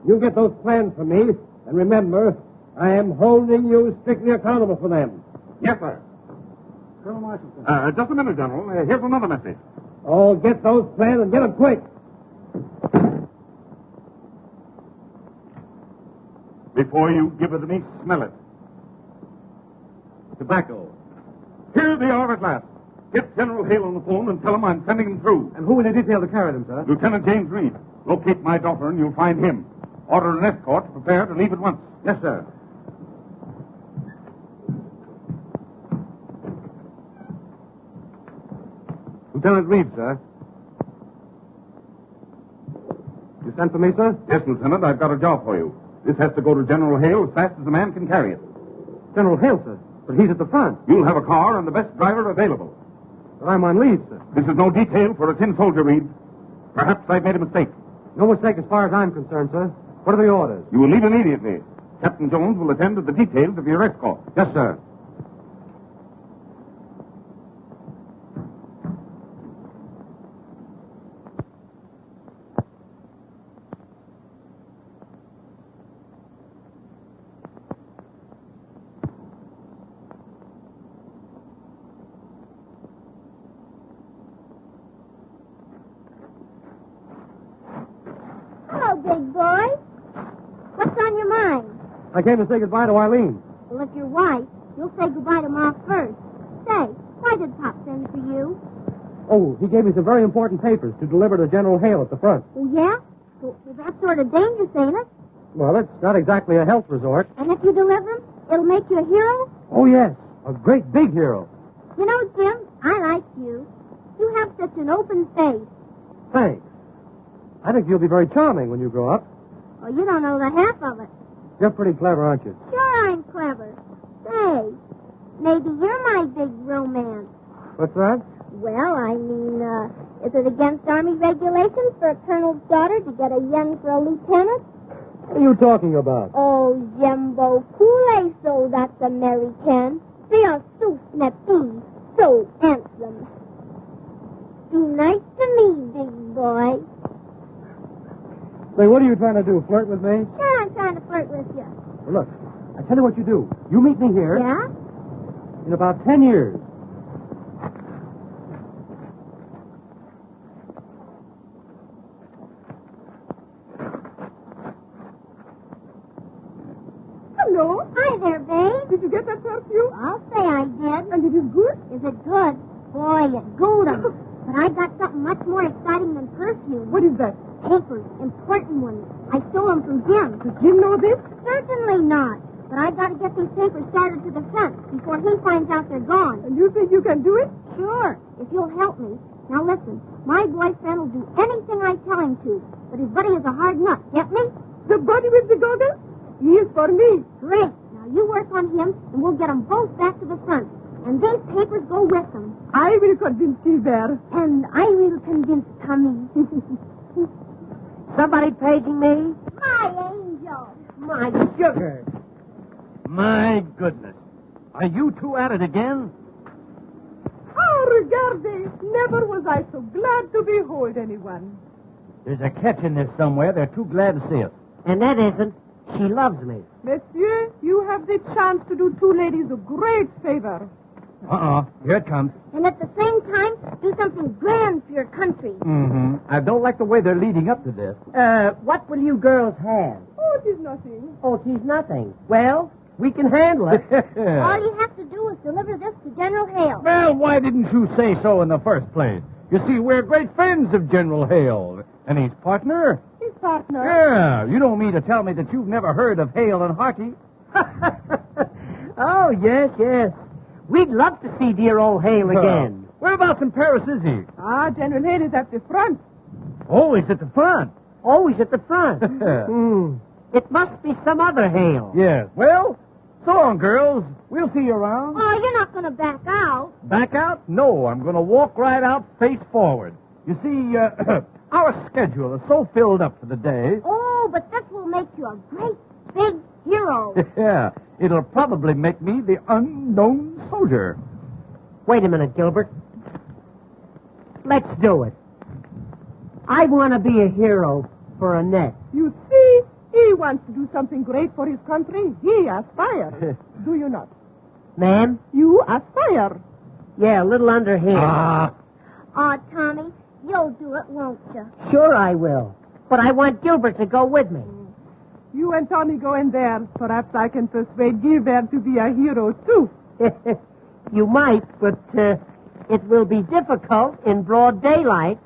You get those plans for me. And remember, I am holding you strictly accountable for them. Yes, sir. Colonel Marshal, sir. Just a minute, General. Here's another message. Oh, get those plans and get them quick. Before you give it to me, smell it. Tobacco. Here they are at last. Get General Hale on the phone and tell him I'm sending him through. And who will they detail to carry them, sir? Lieutenant James Reed. Locate my daughter and you'll find him. Order an escort to prepare to leave at once. Yes, sir. Lieutenant Reed, sir. You sent for me, sir? Yes, Lieutenant, I've got a job for you. This has to go to General Hale as fast as a man can carry it. General Hale, sir. But he's at the front. You'll have a car and the best driver available. But I'm on leave, sir. This is no detail for a tin soldier, Reed. Perhaps I've made a mistake. No mistake as far as I'm concerned, sir. What are the orders? You will leave immediately. Captain Jones will attend to the details of your escort. Yes, sir. Hello, big boy. What's on your mind? I came to say goodbye to Eileen. Well, if you're white, you'll say goodbye to Ma first. Say, why did Pop send for you? Oh, he gave me some very important papers to deliver to General Hale at the front. Oh, yeah? Well, that's sort of dangerous, ain't it? Well, it's not exactly a health resort. And if you deliver them, it'll make you a hero? Oh, yes. A great big hero. You know, Jim, I like you. You have such an open face. Thanks. I think you'll be very charming when you grow up. Oh, you don't know the half of it. You're pretty clever, aren't you? Sure, I'm clever. Say, maybe you're my big romance. What's that? Well, I mean, is it against Army regulations for a colonel's daughter to get a yen for a lieutenant? What are you talking about? Oh, Jimbo, cool so that's American. They are so snappy, so handsome. Be nice to me, big boy. Say, what are you trying to do, flirt with me? Sure, I'm trying to flirt with you. Well, look, I tell you what you do. You meet me here Yeah? in about 10 years. Hello. Hi there, babe. Did you get that perfume? I'll say I did. And it is good? Is it good? Boy, you gooed 'em. But I got something much more exciting than perfume. What is that? Papers, important ones. I stole them from Jim. Does Jim know this? Certainly not. But I've got to get these papers started to the front before he finds out they're gone. And you think you can do it? Sure, if you'll help me. Now listen, my boyfriend will do anything I tell him to, but his buddy is a hard nut. Get me? The buddy with the goggles? He is for me. Great. Now you work on him, and we'll get them both back to the front. And these papers go with them. I will convince Gilbert. And I will convince Tommy. Somebody paging me? My angel. My sugar. My goodness. Are you two at it again? Oh, regarde. Never was I so glad to behold anyone. There's a catch in this somewhere. They're too glad to see us. And that isn't. She loves me. Monsieur, you have the chance to do two ladies a great favor. Here it comes. And at the same time, do something grand for your country. Mm-hmm. I don't like the way they're leading up to this. What will you girls have? Oh, it is nothing. Oh, she's nothing. Well, we can handle it. All you have to do is deliver this to General Hale. Well, why didn't you say so in the first place? You see, we're great friends of General Hale. And his partner? His partner. Yeah, you don't mean to tell me that you've never heard of Hale and Harty? Oh, yes, yes. We'd love to see dear old Hale again. Whereabouts in Paris is he? Ah, General Hale is at the front. Oh, he's at the front. Always at the front. It must be some other Hale. Yes. Well, so long, girls. We'll see you around. Oh, you're not going to back out. Back out? No, I'm going to walk right out face forward. You see, our schedule is so filled up for the day. Oh, but this will make you a great big hero. Yeah, it'll probably make me the unknown soldier. Wait a minute, Gilbert. Let's do it. I want to be a hero for Annette. You see, he wants to do something great for his country. He aspires. Do you not? Ma'am? You aspire. Yeah, a little underhand. Oh, Tommy, you'll do it, won't you? Sure I will. But I want Gilbert to go with me. You and Tommy go in there. Perhaps I can persuade Gilbert to be a hero, too. You might, but it will be difficult in broad daylight.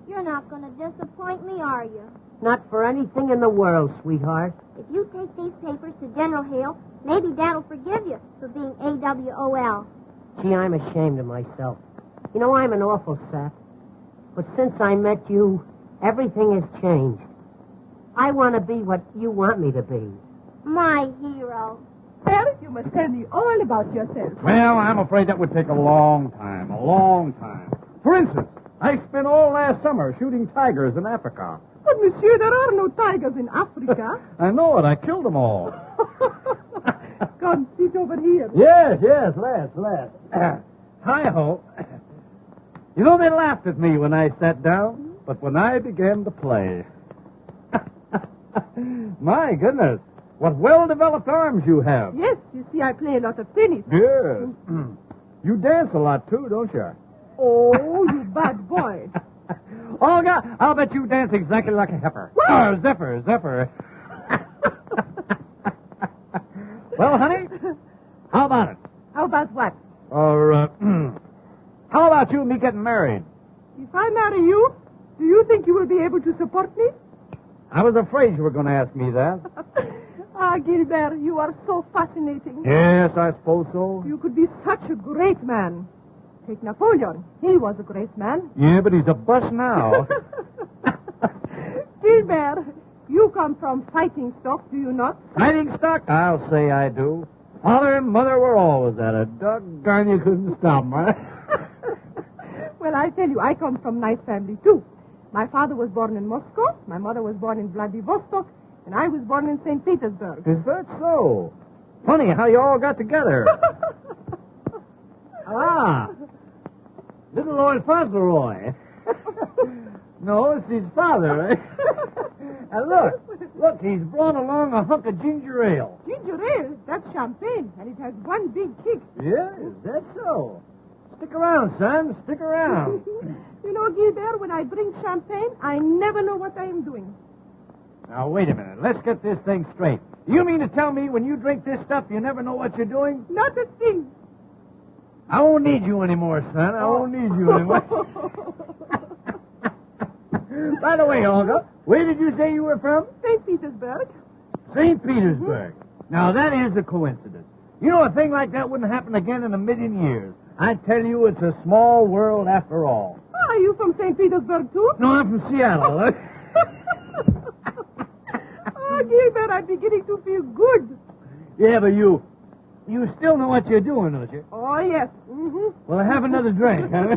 You're not going to disappoint me, are you? Not for anything in the world, sweetheart. If you take these papers to General Hale, maybe Dad'll forgive you for being AWOL. Gee, I'm ashamed of myself. You know, I'm an awful sap. But since I met you, everything has changed. I want to be what you want me to be. My hero. Well, you must tell me all about yourself. Well, I'm afraid that would take a long time. A long time. For instance, I spent all last summer shooting tigers in Africa. But, monsieur, there are no tigers in Africa. I know it. I killed them all. Come, sit over here. Yes, let's. Hi-ho. You know, they laughed at me when I sat down, but when I began to play... My goodness, what well-developed arms you have. Yes, you see, I play a lot of tennis. Yes. You dance a lot, too, don't you? Oh, you bad boy. Olga, I'll bet you dance exactly like a heifer. Zephyr. Well, honey, how about it? How about what? Or, how about you and me getting married? If I marry you, do you think you will be able to support me? I was afraid you were going to ask me that. Ah, Gilbert, you are so fascinating. Yes, I suppose so. You could be such a great man. Take Napoleon. He was a great man. Yeah, but he's a bust now. Gilbert, you come from fighting stock, do you not? Fighting stock? I'll say I do. Father and Mother were always at it. Doggone, you couldn't stop them, huh? Well, I tell you, I come from nice family, too. My father was born in Moscow, my mother was born in Vladivostok, and I was born in St. Petersburg. Is that so? Funny how you all got together. Ah, little old Fauntleroy. No, it's his father, eh? And look, he's brought along a hunk of ginger ale. Ginger ale? That's champagne, and it has one big kick. Yes, that's so. Stick around, son. Stick around. You know, Gilbert, when I bring champagne, I never know what I am doing. Now, wait a minute. Let's get this thing straight. You mean to tell me when you drink this stuff, you never know what you're doing? Not a thing. I won't need you anymore, son. I won't need you anymore. By the way, Olga, where did you say you were from? St. Petersburg. St. Petersburg. Now, that is a coincidence. You know, a thing like that wouldn't happen again in a million years. I tell you, it's a small world after all. Are you from St. Petersburg, too? No, I'm from Seattle. Oh, Gilbert, I'm beginning to feel good. Yeah, but you still know what you're doing, don't you? Oh, yes. Mm-hmm. Well, have another drink, huh?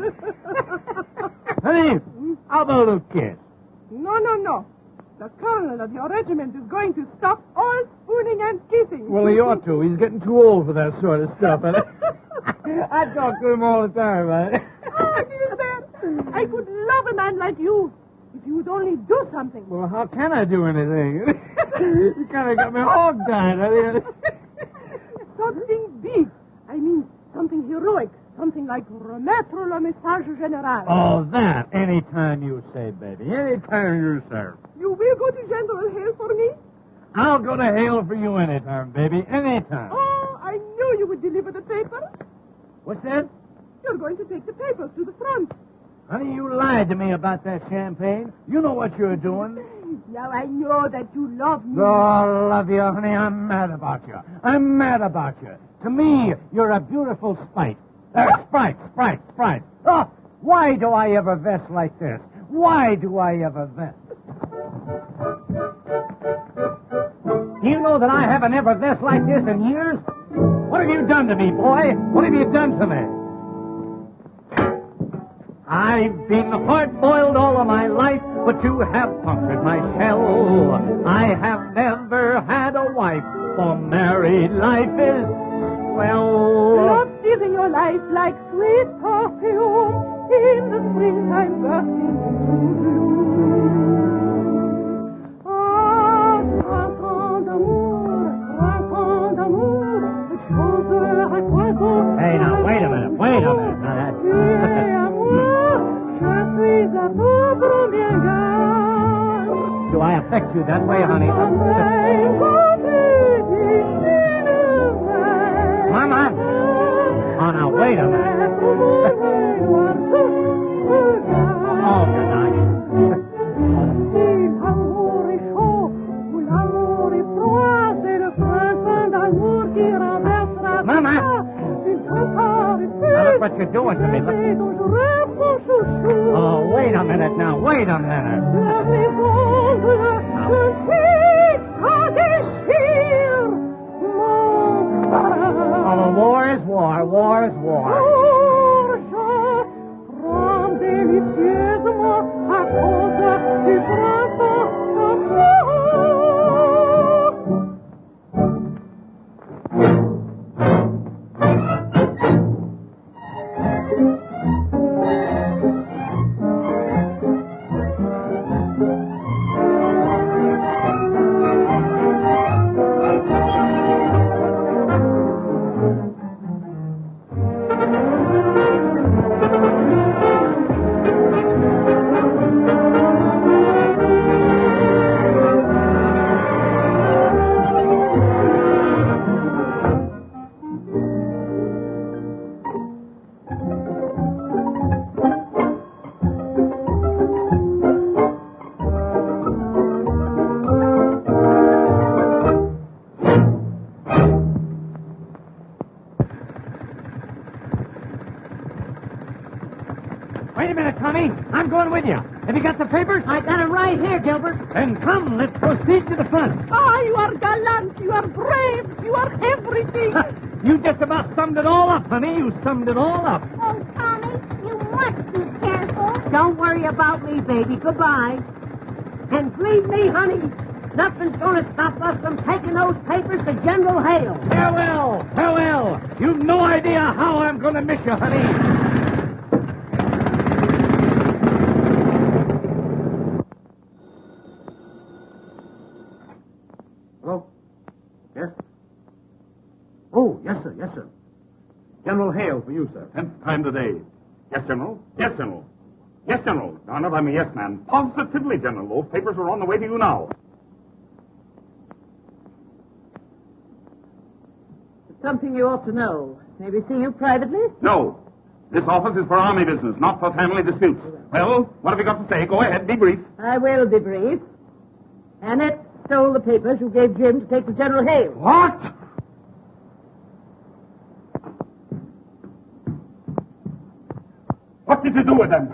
Honey, how about a little kiss? No. The colonel of your regiment is going to stop all spooning and kissing. Well, he ought to. He's getting too old for that sort of stuff. I talk to him all the time, right? Oh, Gilbert, I could love a man like you if you would only do something. Well, how can I do anything? You kind of got me hog-tied. Something big. I mean, something heroic. Something like remettre le message général. Oh, that. Anytime you say, baby. Anytime you say. You will go to General Hale for me? I'll go to Hale for you anytime, baby. Anytime. Oh, I knew you would deliver the papers. What's that? You're going to take the papers to the front. Honey, you lied to me about that champagne. You know what you're doing. Now I know that you love me. Oh, I love you, honey. I'm mad about you. I'm mad about you. To me, you're a beautiful Sprite. Sprite. Oh, why do I ever vest like this? Why do I ever vest? Do you know that I haven't ever vest like this in years? What have you done to me, boy? What have you done to me? I've been hard-boiled all of my life, but you have punctured my shell. I have never had a wife, for married life is swell. Love is in your life like sweet perfume in the springtime bursting into bloom. Ah, printemps d'amour, chanteur à oiseau. Hey, now, wait a minute. Now, that... Do I affect you that way, honey? Mama! Oh, now, wait a minute. Oh, good night. Mama! Now, look what you're doing to me. Look. Oh, wait a minute now. Wait a minute. Oh, war is war. War is war. Wait a minute, Tommy. I'm going with you. Have you got the papers? I got it right here, Gilbert. Then come, let's proceed to the front. Ah, you are gallant, you are brave, you are everything. You just about summed it all up, honey. You summed it all up. Oh, Tommy, you must be careful. Don't worry about me, baby. Goodbye. And believe me, honey, Nothing's going to stop us from taking those papers to General Hale. Farewell! Farewell! You've no idea how I'm going to miss you, honey. Hello? Yes? Oh, yes, sir. Yes, sir. General Hale for you, sir. 10th time today. Yes, General. Yes, General. Yes, General. Now, not I'm a yes man. Positively, General. Those papers are on the way to you now. Something you ought to know. May we see you privately? No. This office is for army business, not for family disputes. Well, what have you got to say? Go ahead, be brief. I will be brief. Annette stole the papers you gave Jim to take to General Hale. What? What did you do with them?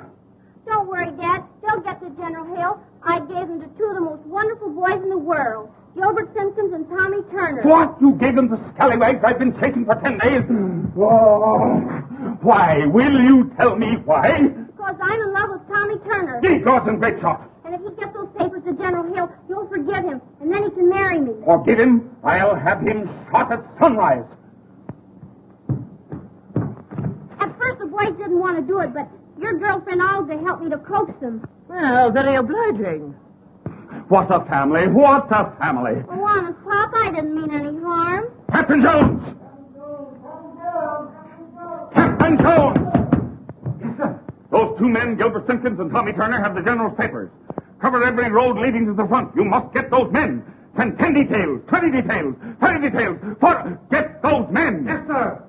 Don't worry, Dad. They'll get to General Hale. I gave them to two of the most wonderful boys in the world, Gilbert Simpkins and Tommy Turner. What? You gave them the scallywags I've been chasing for 10 days? Oh, why? Will you tell me why? Because I'm in love with Tommy Turner. Gee, Gordon, great shot. And if he gets those papers to General Hale, you'll forgive him, and then he can marry me. Forgive him? I'll have him shot at sunrise. At first, the boys didn't want to do it, but your girlfriend Olga helped me to coax them. Well, very obliging. What a family! What a family! Oh, honest, Pop, I didn't mean any harm. Captain Jones! Captain Jones! Yes, sir. Those two men, Gilbert Simpkins and Tommy Turner, have the General's papers. Cover every road leading to the front. You must get those men. Send 10 details, 20 details, 30 details. Get those men! Yes, sir.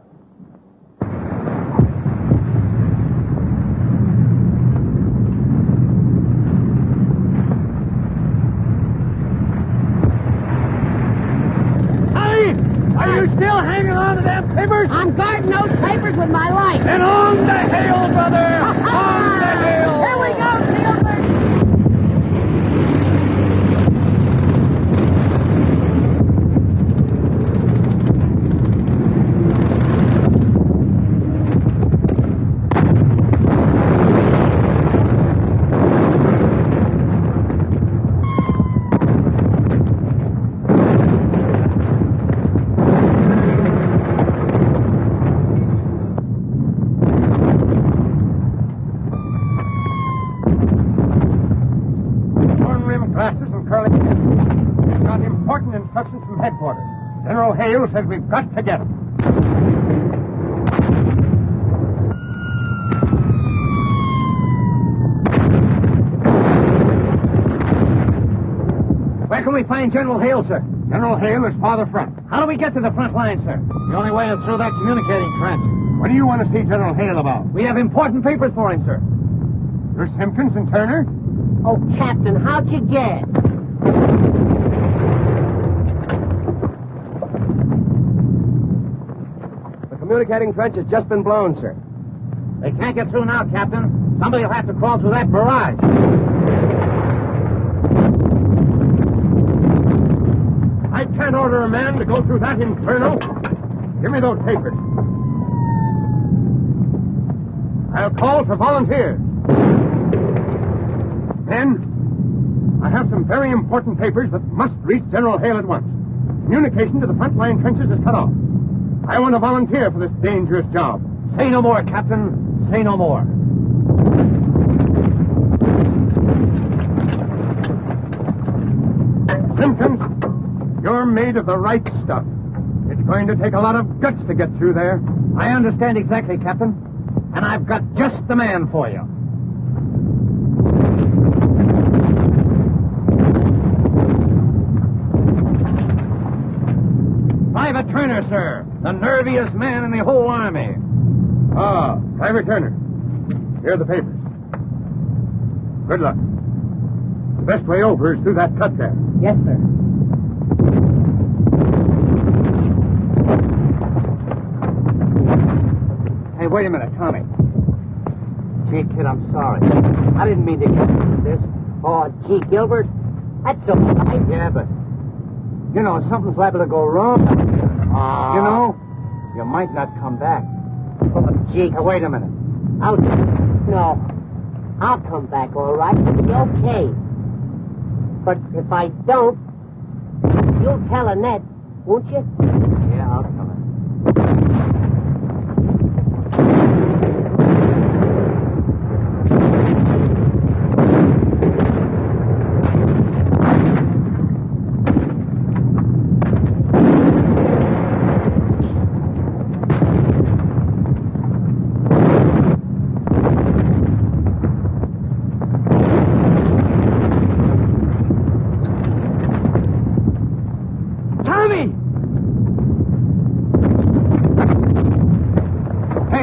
Are you still hanging on to them papers? I'm guarding those papers with my life. Then on the Hale, brother! On the Hale! Here we go, Gilbert. Instructions from headquarters. General Hale says we've got to get him. Where can we find General Hale, sir? General Hale is farther front. How do we get to the front line, sir? The only way is through that communicating trench. What do you want to see General Hale about? We have important papers for him, sir. You're Simpkins and Turner? Oh, Captain, how'd you guess? Communicating trench has just been blown, sir. They can't get through now, Captain. Somebody will have to crawl through that barrage. I can't order a man to go through that inferno. Give me those papers. I'll call for volunteers. Men, I have some very important papers that must reach General Hale at once. Communication to the front line trenches is cut off. I want to volunteer for this dangerous job. Say no more, Captain. Say no more. Simpkins, you're made of the right stuff. It's going to take a lot of guts to get through there. I understand exactly, Captain. And I've got just the man for you. Private Turner, sir. The nerviest man in the whole army. Ah, Private Turner. Here are the papers. Good luck. The best way over is through that cut there. Yes, sir. Hey, wait a minute, Tommy. Gee, kid, I'm sorry. I didn't mean to get into this. Oh, gee, Gilbert, that's so nice. Yeah, but, you know, something's liable to go wrong. You know, you might not come back. Oh, gee. Hey, wait a minute. No. I'll come back, all right. It'll be okay. But if I don't, You'll tell Annette, won't you? Yeah, I'll tell her.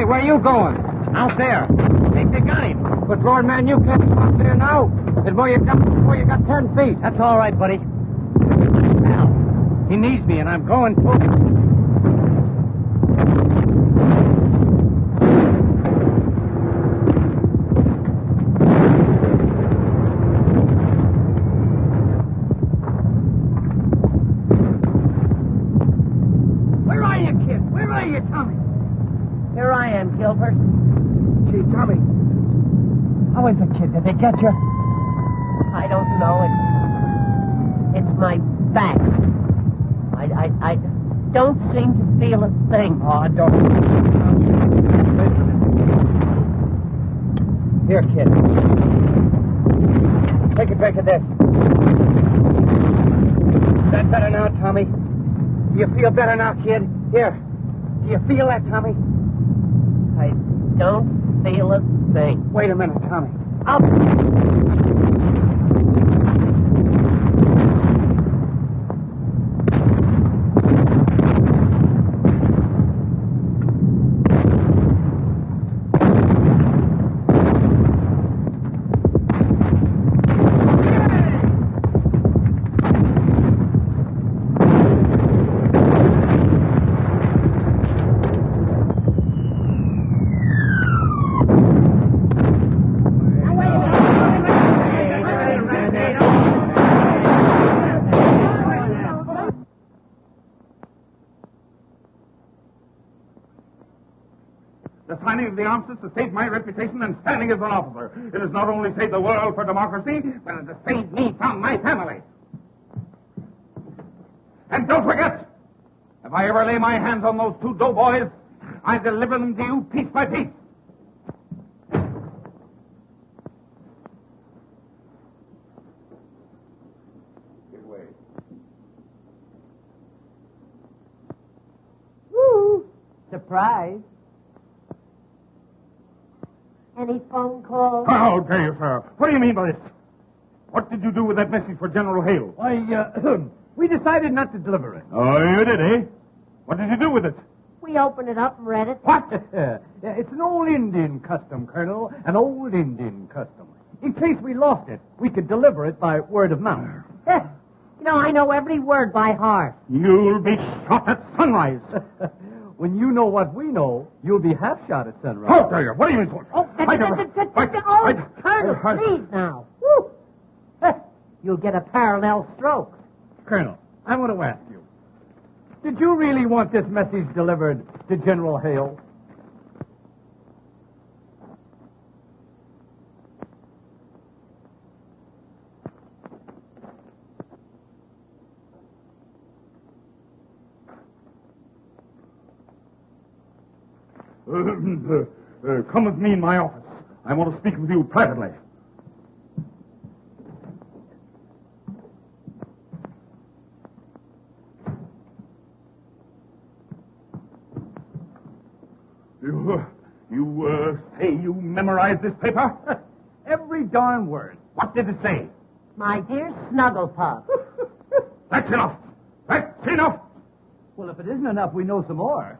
Where you going? Out there. Think they got him. But, Lord, man, you can't go out there now. It's where you got 10 feet. That's all right, buddy. Now, he needs me, and I'm going to him. Where are you, kid? Where are you, Tommy? Here I am, Gilbert. Gee, Tommy, how is it, kid? Did they get you? I don't know. It's my back. I don't seem to feel a thing. Oh, I don't. Here, kid. Take a drink of this. Is that better now, Tommy? Do you feel better now, kid? Here. Do you feel that, Tommy? I don't feel a thing. Wait a minute, Tommy. The signing of the armistice has saved my reputation and standing as an officer. It has not only saved the world for democracy, but it has saved me from my family. And don't forget, if I ever lay my hands on those two doughboys, I deliver them to you piece by piece. Get away. Woo! Surprise. Any phone calls? How dare you, sir? What do you mean by this? What did you do with that message for General Hale? Why, we decided not to deliver it. Oh, you did, eh? What did you do with it? We opened it up and read it. What? Yeah, it's an old Indian custom, Colonel. An old Indian custom. In case we lost it, we could deliver it by word of mouth. You know, I know every word by heart. You'll be shot at sunrise. When you know what we know, you'll be half shot at sunrise. How dare you? What do you mean? Colonel, please now. Woo. You'll get a parallel stroke. Colonel, I want to ask you, did you really want this message delivered to General Hale? Come with me in my office. I want to speak with you privately. You say you memorized this paper? Every darn word. What did it say? My dear Snugglepuff. That's enough. That's enough. Well, if it isn't enough, we know some more.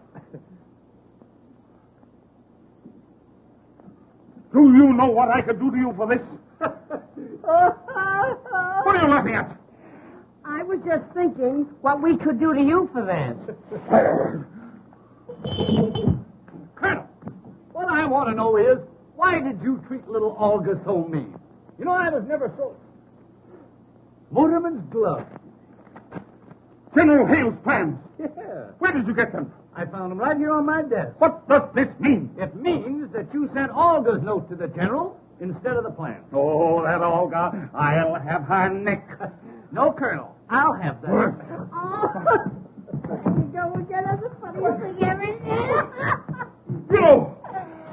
Do you know what I could do to you for this? What are you laughing at? I was just thinking what we could do to you for this. Colonel, what I want to know is, why did you treat little Olga so mean? You know, I was never so... Motorman's glove. General Hale's plans. Yeah. Where did you get them? I found them right here on my desk. What does this mean? It means that you sent Olga's note to the general instead of the plan. Oh, that Olga. I'll have her neck. No, Colonel. I'll have that. There you go again. That's the funniest thing ever. You!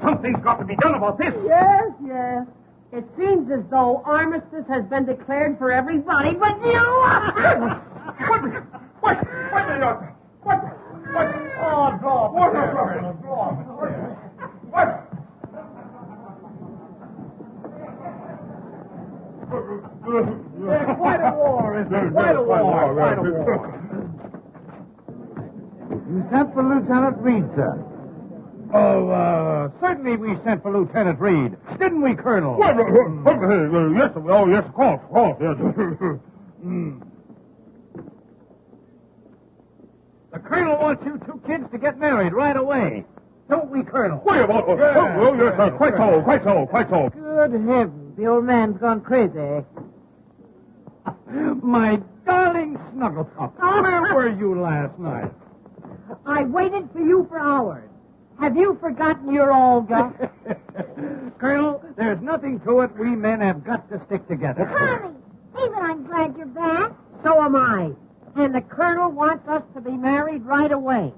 Something's got to be done about this. Yes, yes. It seems as though armistice has been declared for everybody but you. What? Oh, draw. What? There's quite a war, isn't there? Quite a war. You sent for Lieutenant Reed, sir. Oh, certainly we sent for Lieutenant Reed. Didn't we, Colonel? Yes, yes, of course, yes. The Colonel wants you two kids to get married right away. Don't we, Colonel? Yes, quite so. Good heavens, the old man's gone crazy. My darling Snugglepup, where were you last night? I waited for you for hours. Have you forgotten your Olga? Colonel, there's nothing to it. We men have got to stick together. Tommy, even I'm glad you're back. So am I. And the Colonel wants us to be married right away.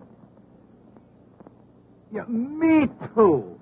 Yeah, me too.